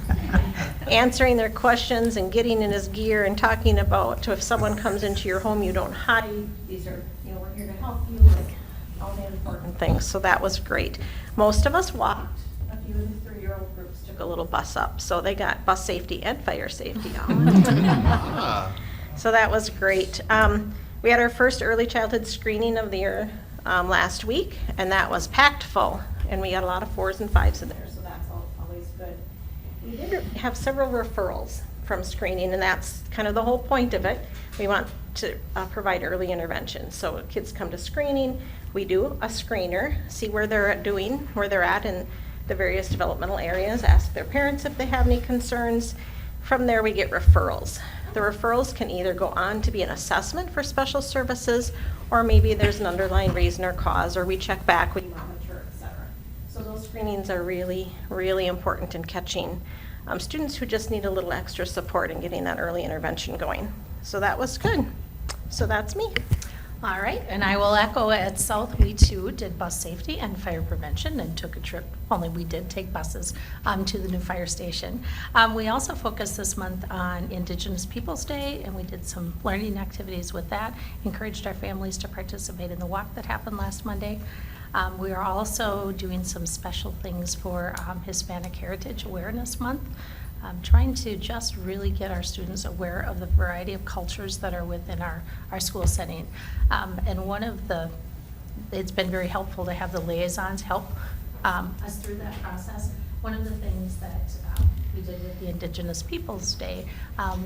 answering their questions and getting in his gear and talking about if someone comes into your home, you don't hide. These are, we're here to help you, like all the important things. So that was great. Most of us walked. A few of the 3-year-old groups took a little bus up. So they got bus safety and fire safety all in one. So that was great. We had our first early childhood screening of the year last week, and that was packed full. And we got a lot of 4s and 5s in there, so that's always good. We did have several referrals from screening, and that's kind of the whole point of it. We want to provide early intervention. So kids come to screening, we do a screener, see where they're at in the various developmental areas, ask their parents if they have any concerns. From there, we get referrals. The referrals can either go on to be an assessment for special services, or maybe there's an underlying reason or cause, or we check back, we monitor, et cetera. So those screenings are really, really important in catching students who just need a little extra support and getting that early intervention going. So that was good. So that's me. All right, and I will echo at South, we too did bus safety and fire prevention and took a trip, only we did take buses to the new fire station. We also focused this month on Indigenous Peoples Day, and we did some learning activities with that, encouraged our families to participate in the walk that happened last Monday. We are also doing some special things for Hispanic Heritage Awareness Month, trying to just really get our students aware of the variety of cultures that are within our school setting. And it's been very helpful to have the liaisons help us through that process. One of the things that we did with the Indigenous Peoples Day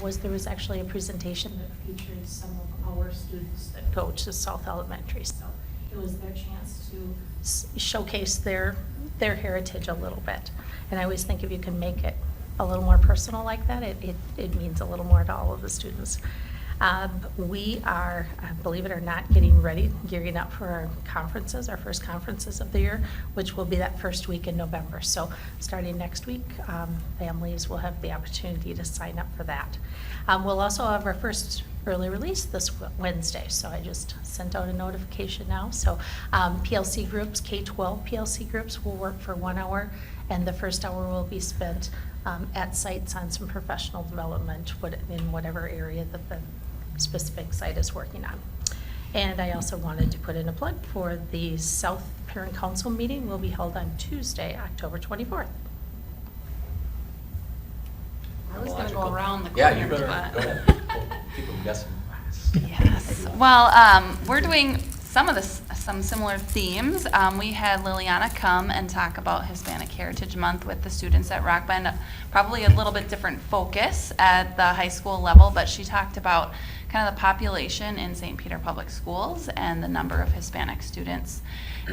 was there was actually a presentation that featured some of our students that go to South Elementary. So it was their chance to showcase their heritage a little bit. And I always think if you can make it a little more personal like that, it means a little more to all of the students. We are, believe it or not, gearing up for our conferences, our first conferences of the year, which will be that first week in November. So starting next week, families will have the opportunity to sign up for that. We'll also have our first early release this Wednesday, so I just sent out a notification now. So PLC groups, K-12 PLC groups will work for 1 hour, and the first hour will be spent at sites on some professional development in whatever area that the specific site is working on. And I also wanted to put in a plug for the South Parent Council meeting will be held on Tuesday, October 24th. I was going to go around the corner. Yeah, you better go ahead. Keep them guessing. Yes. Well, we're doing some similar themes. We had Liliana come and talk about Hispanic Heritage Month with the students at Rock Bend. Probably a little bit different focus at the high school level, but she talked about kind of the population in St. Peter Public Schools and the number of Hispanic students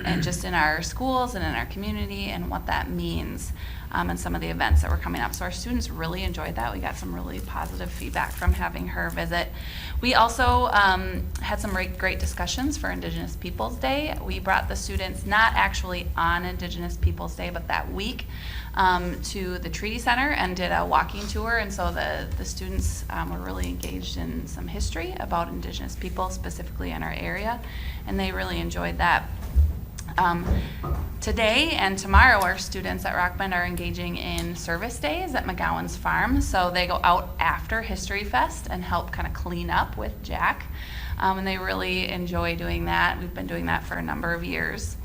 and just in our schools and in our community and what that means. And some of the events that were coming up. So our students really enjoyed that. We got some really positive feedback from having her visit. We also had some great discussions for Indigenous Peoples Day. We brought the students, not actually on Indigenous Peoples Day, but that week to the Treaty Center and did a walking tour. And so the students were really engaged in some history about Indigenous people, specifically in our area, and they really enjoyed that. Today and tomorrow, our students at Rock Bend are engaging in service days at McGowan's Farm. So they go out after History Fest and help kind of clean up with Jack. And they really enjoy doing that. We've been doing that for a number of years.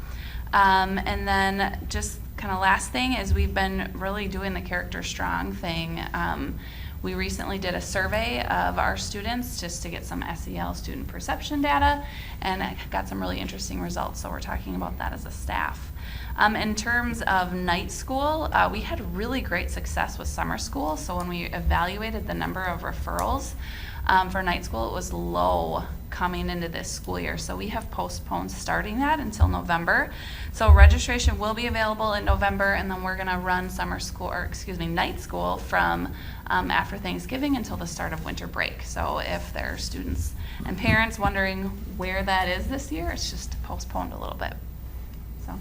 And then just kind of last thing is we've been really doing the Character Strong thing. We recently did a survey of our students just to get some SEL student perception data, and I got some really interesting results, so we're talking about that as a staff. In terms of night school, we had really great success with summer school, so when we evaluated the number of referrals for night school, it was low coming into this school year. So we have postponed starting that until November. So registration will be available in November, and then we're gonna run night school from after Thanksgiving until the start of winter break. So if there are students and parents wondering where that is this year, it's just postponed a little bit. So.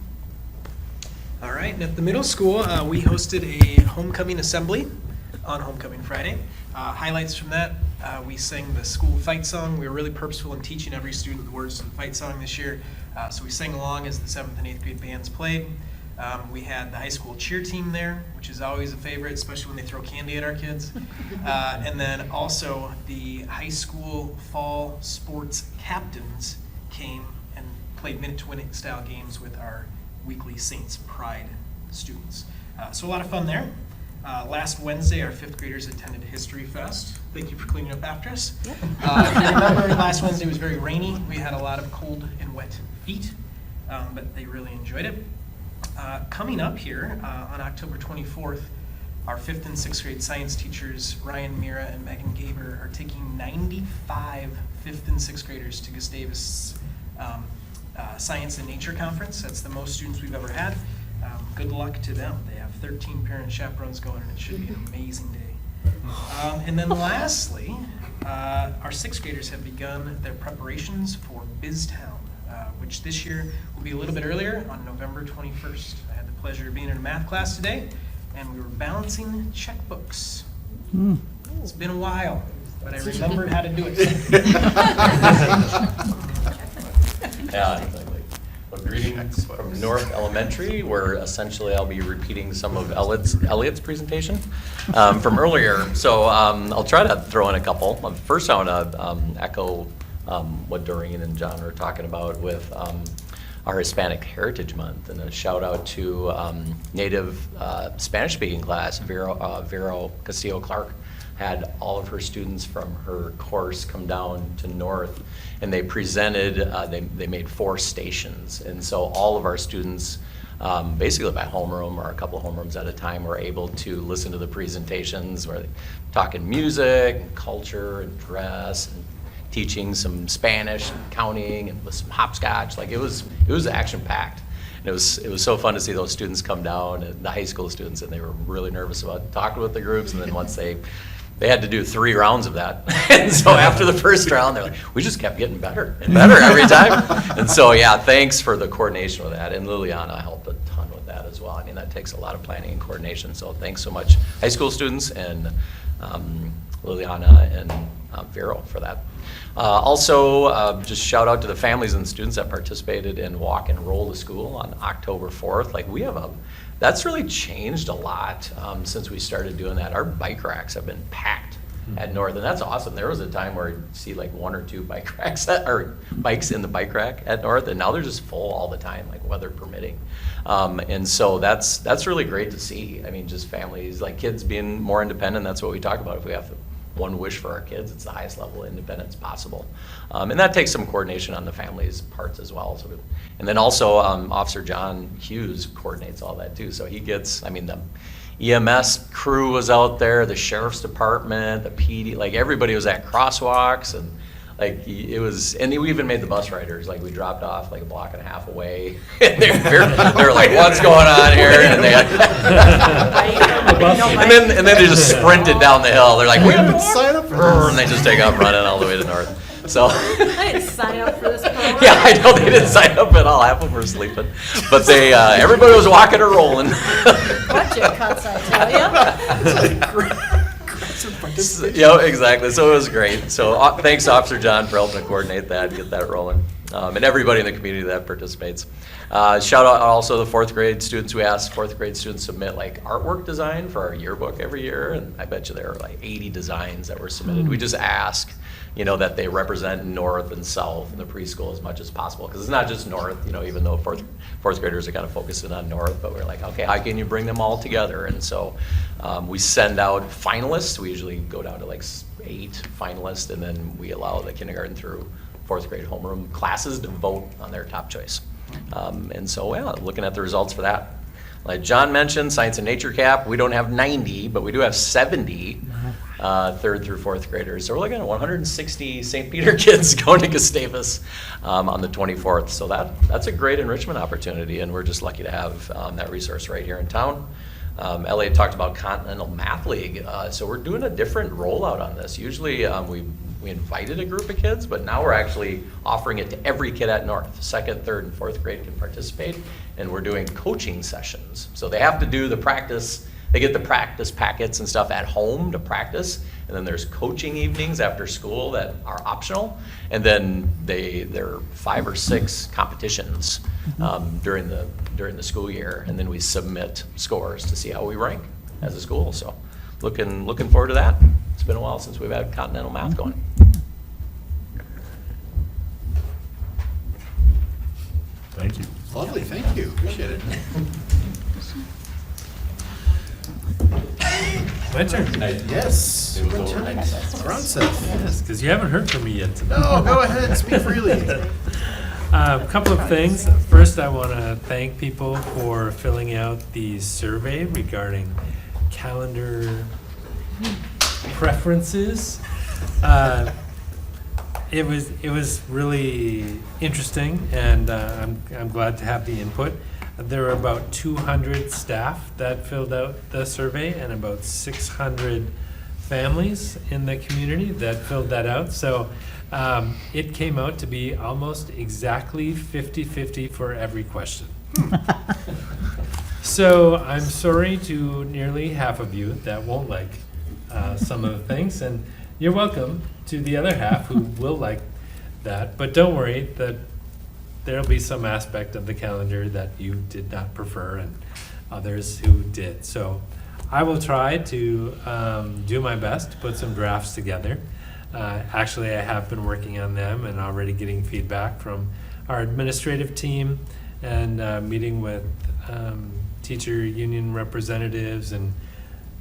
All right, and at the middle school, we hosted a homecoming assembly on Homecoming Friday. Highlights from that, we sang the school fight song. We were really purposeful in teaching every student the words to the fight song this year. So we sang along as the 7th and 8th grade bands played. We had the high school cheer team there, which is always a favorite, especially when they throw candy at our kids. And then also the high school fall sports captains came and played minute-to-win style games with our weekly Saints Pride students. So a lot of fun there. Last Wednesday, our 5th graders attended History Fest. Thank you for cleaning up after us. If you remember, last Wednesday was very rainy. We had a lot of cold and wet feet, but they really enjoyed it. Coming up here on October 24th, our 5th and 6th grade science teachers, Ryan Mira and Megan Gaber, are taking 95 5th and 6th graders to Gustavus Science and Nature Conference. That's the most students we've ever had. Good luck to them. They have 13 parent chaperones going, and it should be an amazing day. And then lastly, our 6th graders have begun their preparations for BizTown, which this year will be a little bit earlier on November 21st. I had the pleasure of being in a math class today, and we were balancing checkbooks. It's been a while, but I remembered how to do it. Yeah, exactly. Well, greetings from North Elementary, where essentially I'll be repeating some of Elliot's presentation from earlier. So I'll try to throw in a couple. First, I want to echo what Doreen and John were talking about with our Hispanic Heritage Month, and a shout out to native Spanish-speaking class. Vero Castillo-Clark had all of her students from her course come down to North, and they presented, they made 4 stations. And so all of our students, basically by homeroom or a couple of homerooms at a time, were able to listen to the presentations where they're talking music and culture and dress and teaching some Spanish and counting and with some hopscotch. Like it was action packed. And it was so fun to see those students come down, and the high school students, and they were really nervous about talking with the groups. And then once they had to do 3 rounds of that. And so after the first round, they're like, we just kept getting better and better every time. And so, yeah, thanks for the coordination with that. And Liliana helped a ton with that as well. I mean, that takes a lot of planning and coordination. So thanks so much, high school students, and Liliana and Vero for that. Also, just shout out to the families and students that participated in Walk and Roll to School on October 4th. Like that's really changed a lot since we started doing that. Our bike racks have been packed at North, and that's awesome. There was a time where you'd see like 1 or 2 bike racks or bikes in the bike rack at North, and now they're just full all the time, like weather permitting. And so that's really great to see. I mean, just families, like kids being more independent. That's what we talk about. If we have one wish for our kids, it's the highest level of independence possible. And that takes some coordination on the family's parts as well. So, and then also Officer John Hughes coordinates all that too. So he gets, I mean, the EMS crew was out there, the sheriff's department, the PD, like everybody was at crosswalks, and like it was, and we even made the bus riders, like we dropped off like a block and a half away. And they're like, what's going on here? And they had, and then they just sprinted down the hill. They're like, we haven't signed up for this. And they just take off running all the way to North. So I didn't sign up for this program. yeah, I know they didn't sign up at all. Half of them were sleeping, but they everybody was walking or rolling. Budget cuts, I tell you. Yeah, exactly. So it was great. So thanks, Officer John, for helping to coordinate that and get that rolling, and everybody in the community that participates. Shout out also the 4th grade students. We asked 4th grade students to submit like artwork design for our yearbook every year, and I bet you there were like 80 designs that were submitted. We just ask, that they represent North and South in the preschool as much as possible, because it's not just North, even though fourth graders are kind of focusing on North, but we're like, okay, how can you bring them all together? And so we send out finalists. We usually go down to like 8 finalists, and then we allow the kindergarten through 4th grade homeroom classes to vote on their top choice. And so, yeah, looking at the results for that. Like John mentioned, Science and Nature Cap, we don't have 90, but we do have 70 3rd through 4th graders. So we're looking at 160 St. Peter kids going to Gustavus on the 24th. So that's a great enrichment opportunity, and we're just lucky to have that resource right here in town. Elliot talked about Continental Math League. So we're doing a different rollout on this. Usually we invited a group of kids, but now we're actually offering it to every kid at North. 2nd, 3rd, and 4th grade can participate, and we're doing coaching sessions. So they have to do the practice. They get the practice packets and stuff at home to practice, and then there's coaching evenings after school that are optional, and then there are 5 or 6 competitions during the school year, and then we submit scores to see how we rank as a school. So looking forward to that. It's been a while since we've had Continental Math going. Thank you. Lovely, thank you, appreciate it. My turn. Yes, Superintendent Grunstedt, yes. Because you haven't heard from me yet tonight. No, go ahead, speak freely. A couple of things. First, I want to thank people for filling out the survey regarding calendar preferences. It was really interesting, and I'm glad to have the input. There were about 200 staff that filled out the survey, and about 600 families in the community that filled that out. So it came out to be almost exactly 50-50 for every question. So I'm sorry to nearly half of you that won't like some of the things, and you're welcome to the other half who will like that. But don't worry, that there'll be some aspect of the calendar that you did not prefer and others who did. So I will try to do my best to put some drafts together. Actually, I have been working on them and already getting feedback from our administrative team and meeting with teacher union representatives and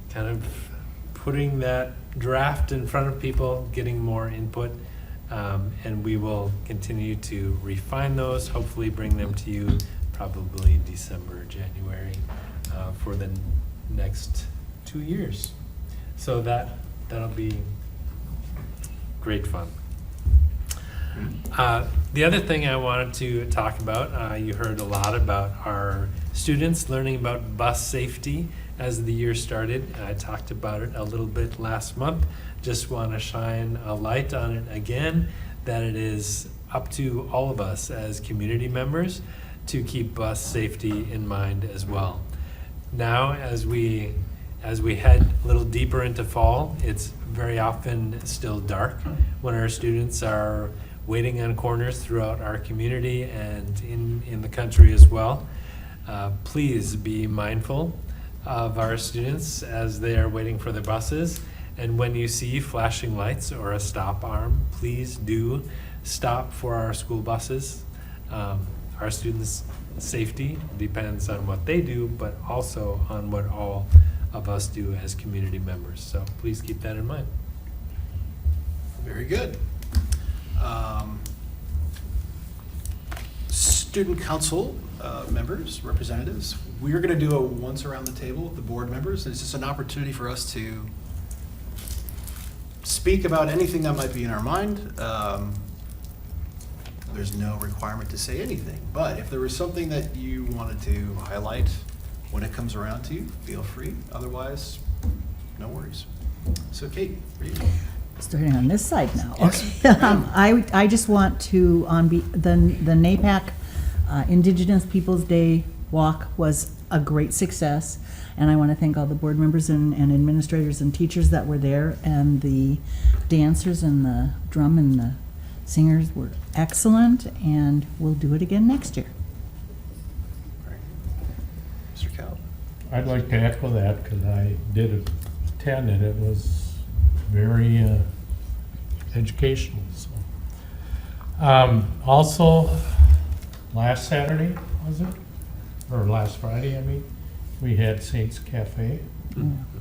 kind of putting that draft in front of people, getting more input. And we will continue to refine those, hopefully bring them to you probably December, January, for the next 2 years. So that'll be great fun. The other thing I wanted to talk about, you heard a lot about our students learning about bus safety as the year started. I talked about it a little bit last month. Just want to shine a light on it again, that it is up to all of us as community members to keep bus safety in mind as well. Now, as we head a little deeper into fall, it's very often still dark when our students are waiting on corners throughout our community and in the country as well. Please be mindful of our students as they are waiting for their buses. And when you see flashing lights or a stop arm, please do stop for our school buses. Our students' safety depends on what they do, but also on what all of us do as community members. So please keep that in mind. Very good. Student council members, representatives, we're going to do a once around the table with the board members. It's just an opportunity for us to speak about anything that might be in our mind. There's no requirement to say anything, but if there was something that you wanted to highlight when it comes around to you, feel free. Otherwise, no worries. So Kate, for you. Starting on this side now. Yes. Okay. I just want to, the NAPAC Indigenous Peoples Day walk was a great success. And I want to thank all the board members and administrators and teachers that were there, and the dancers and the drum and the singers were excellent, and we'll do it again next year. All right. Mr. Cal. I'd like to echo that because I did attend and it was very educational. So. Also, last Saturday, was it? Or last Friday, I mean, we had Saints Cafe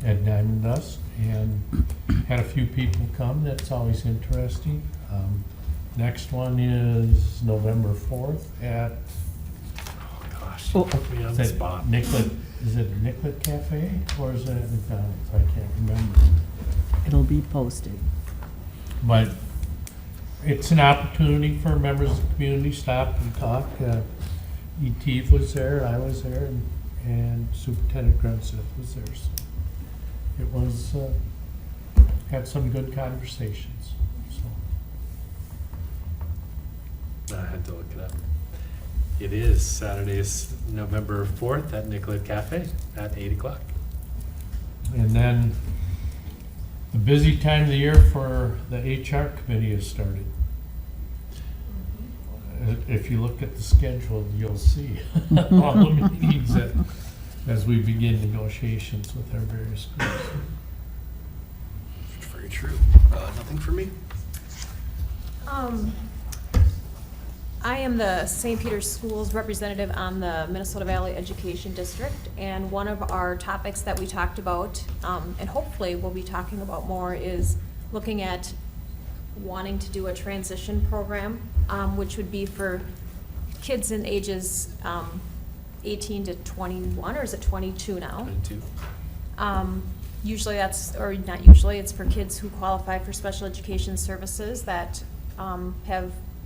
at Diamond Dust and had a few people come. That's always interesting. Next one is November 4th at, Oh gosh, you put me on the spot. Is it Nicollet Cafe or is it at McDonald's? I can't remember. It'll be posted. But it's an opportunity for members of the community to stop and talk. E.T. was there, I was there, and Superintendent Grunseth was there. So it was, had some good conversations. So. I had to look it up. It is Saturday, November 4th at Nicollet Cafe at 8 o'clock. And then the busy time of the year for the HR committee has started. If you look at the schedule, you'll see all the meetings as we begin negotiations with our various groups. Very true. Nothing for me. I am the St. Peter's Schools representative on the Minnesota Valley Education District, and one of our topics that we talked about, and hopefully we'll be talking about more, is looking at wanting to do a transition program, which would be for kids in ages 18 to 21, or is it 22 now? 22. Usually that's, or not usually, it's for kids who qualify for special education services that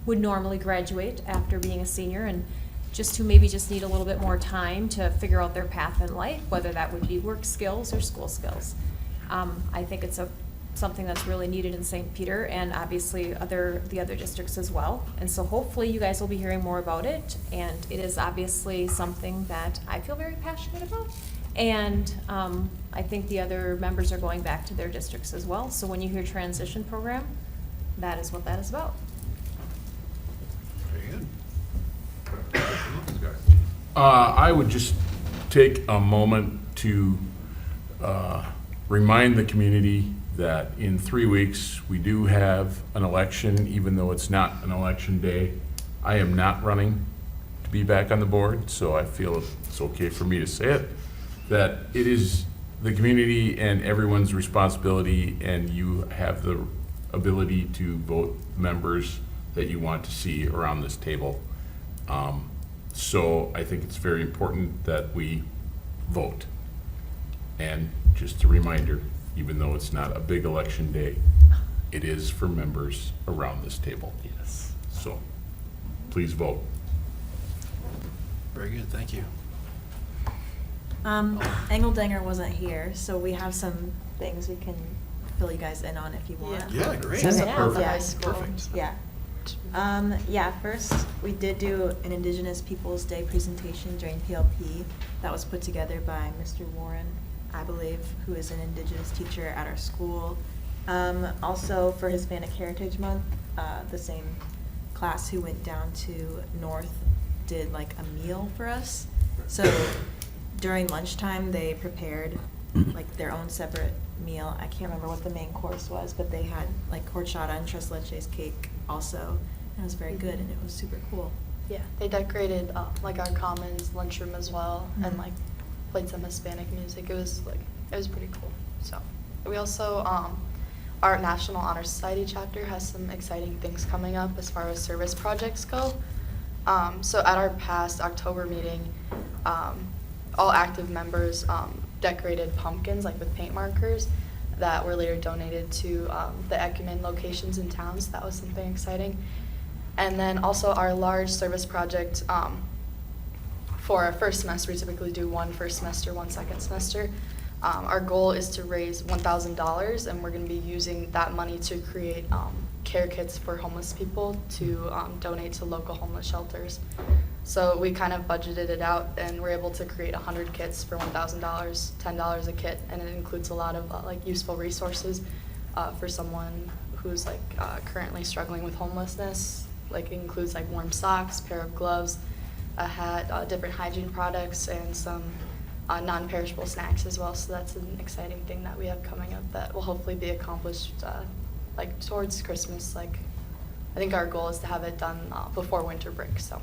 would normally graduate after being a senior, and just who maybe just need a little bit more time to figure out their path in life, whether that would be work skills or school skills. I think it's something that's really needed in St. Peter, and obviously the other districts as well. And so hopefully you guys will be hearing more about it, and it is obviously something that I feel very passionate about. And I think the other members are going back to their districts as well. So when you hear transition program, that is what that is about. Very good. I would just take a moment to remind the community that in 3 weeks, we do have an election, even though it's not an election day I am not running to be back on the board, so I feel it's okay for me to say it, that it is the community and everyone's responsibility, and you have the ability to vote members that you want to see around this table. So I think it's very important that we vote. And just a reminder, even though it's not a big election day, it is for members around this table. Yes. So please vote. Very good, thank you. Engeldinger wasn't here, so we have some things we can fill you guys in on if you want. Yeah, great. Yeah. Perfect. Yeah. Perfect. Yeah. Yeah, first, we did do an Indigenous Peoples' Day presentation during PLP that was put together by Mr. Warren, I believe, who is an Indigenous teacher at our school. Also, for Hispanic Heritage Month, the same class who went down to North did like a meal for us. So during lunchtime, they prepared like their own separate meal. I can't remember what the main course was, but they had like horchata and tres leches cake also. And it was very good, and it was super cool. Yeah, they decorated like our commons lunchroom as well, and like played some Hispanic music. It was pretty cool. So we also our National Honor Society chapter has some exciting things coming up as far as service projects go. So at our past October meeting, all active members decorated pumpkins like with paint markers that were later donated to the Ecumen locations in town. So that was something exciting. And then also our large service project for our first semester, we typically do one first semester, one second semester. Our goal is to raise $1,000, and we're going to be using that money to create care kits for homeless people to donate to local homeless shelters. So we kind of budgeted it out, and we're able to create 100 kits for $1,000, $10 a kit, and it includes a lot of like useful resources for someone who's like currently struggling with homelessness. Like it includes like warm socks, pair of gloves, a hat, different hygiene products, and some non-perishable snacks as well. So that's an exciting thing that we have coming up that will hopefully be accomplished like towards Christmas. Like I think our goal is to have it done before winter break. So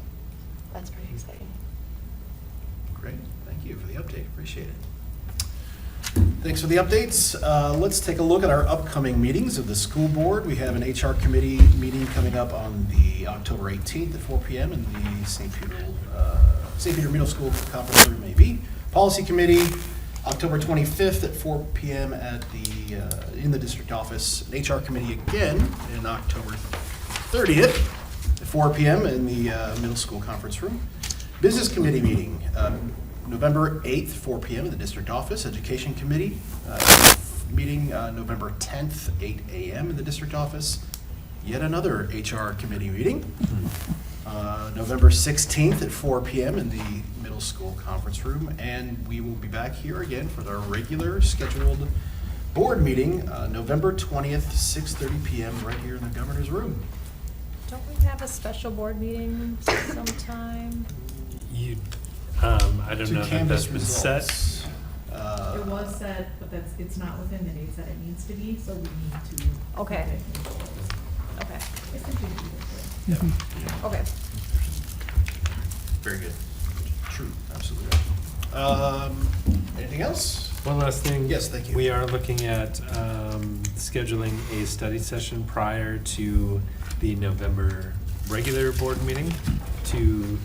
that's pretty exciting. Great, thank you for the update, appreciate it. Thanks for the updates. Let's take a look at our upcoming meetings of the school board. We have an HR committee meeting coming up on the October 18th at 4 p.m. in the St. Peter Middle School conference room, maybe. Policy committee, October 25th at 4 p.m. at in the district office. An HR committee again in October 30th at 4 p.m. in the middle school conference room. Business committee meeting, November 8th, 4 p.m. in the district office. Education committee meeting November 10th, 8 a.m. in the district office. Yet another HR committee meeting. November 16th at 4 p.m. in the middle school conference room. And we will be back here again for our regular scheduled board meeting, November 20th, 6:30 p.m. right here in the governor's room. Don't we have a special board meeting sometime? I don't To know that canvass that's been set. results. It was set, but it's not within the dates that it needs to be, so we need to. Okay. Okay. Yep. Okay. Very good. True, absolutely. Anything else? One last thing. Yes, thank you. We are looking at scheduling a study session prior to the November regular board meeting to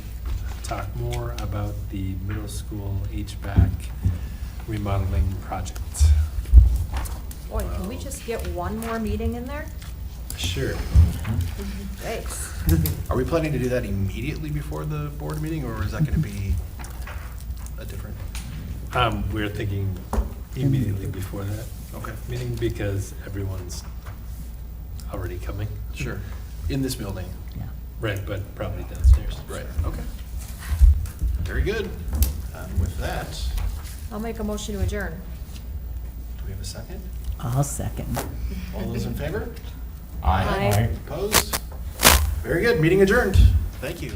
talk more about the middle school HVAC remodeling project. Boy, can we just get one more meeting in there? Sure. Thanks. Are we planning to do that immediately before the board meeting, or is that going to be a different? We're thinking immediately before that Okay. meeting because everyone's already coming. Sure. In this building? Yeah. Right, but probably downstairs. Right, okay. Very good. And with that, I'll make a motion to adjourn. do we have a second? I'll second. All those in favor? Aye. Opposed? Very good, meeting adjourned. Thank you.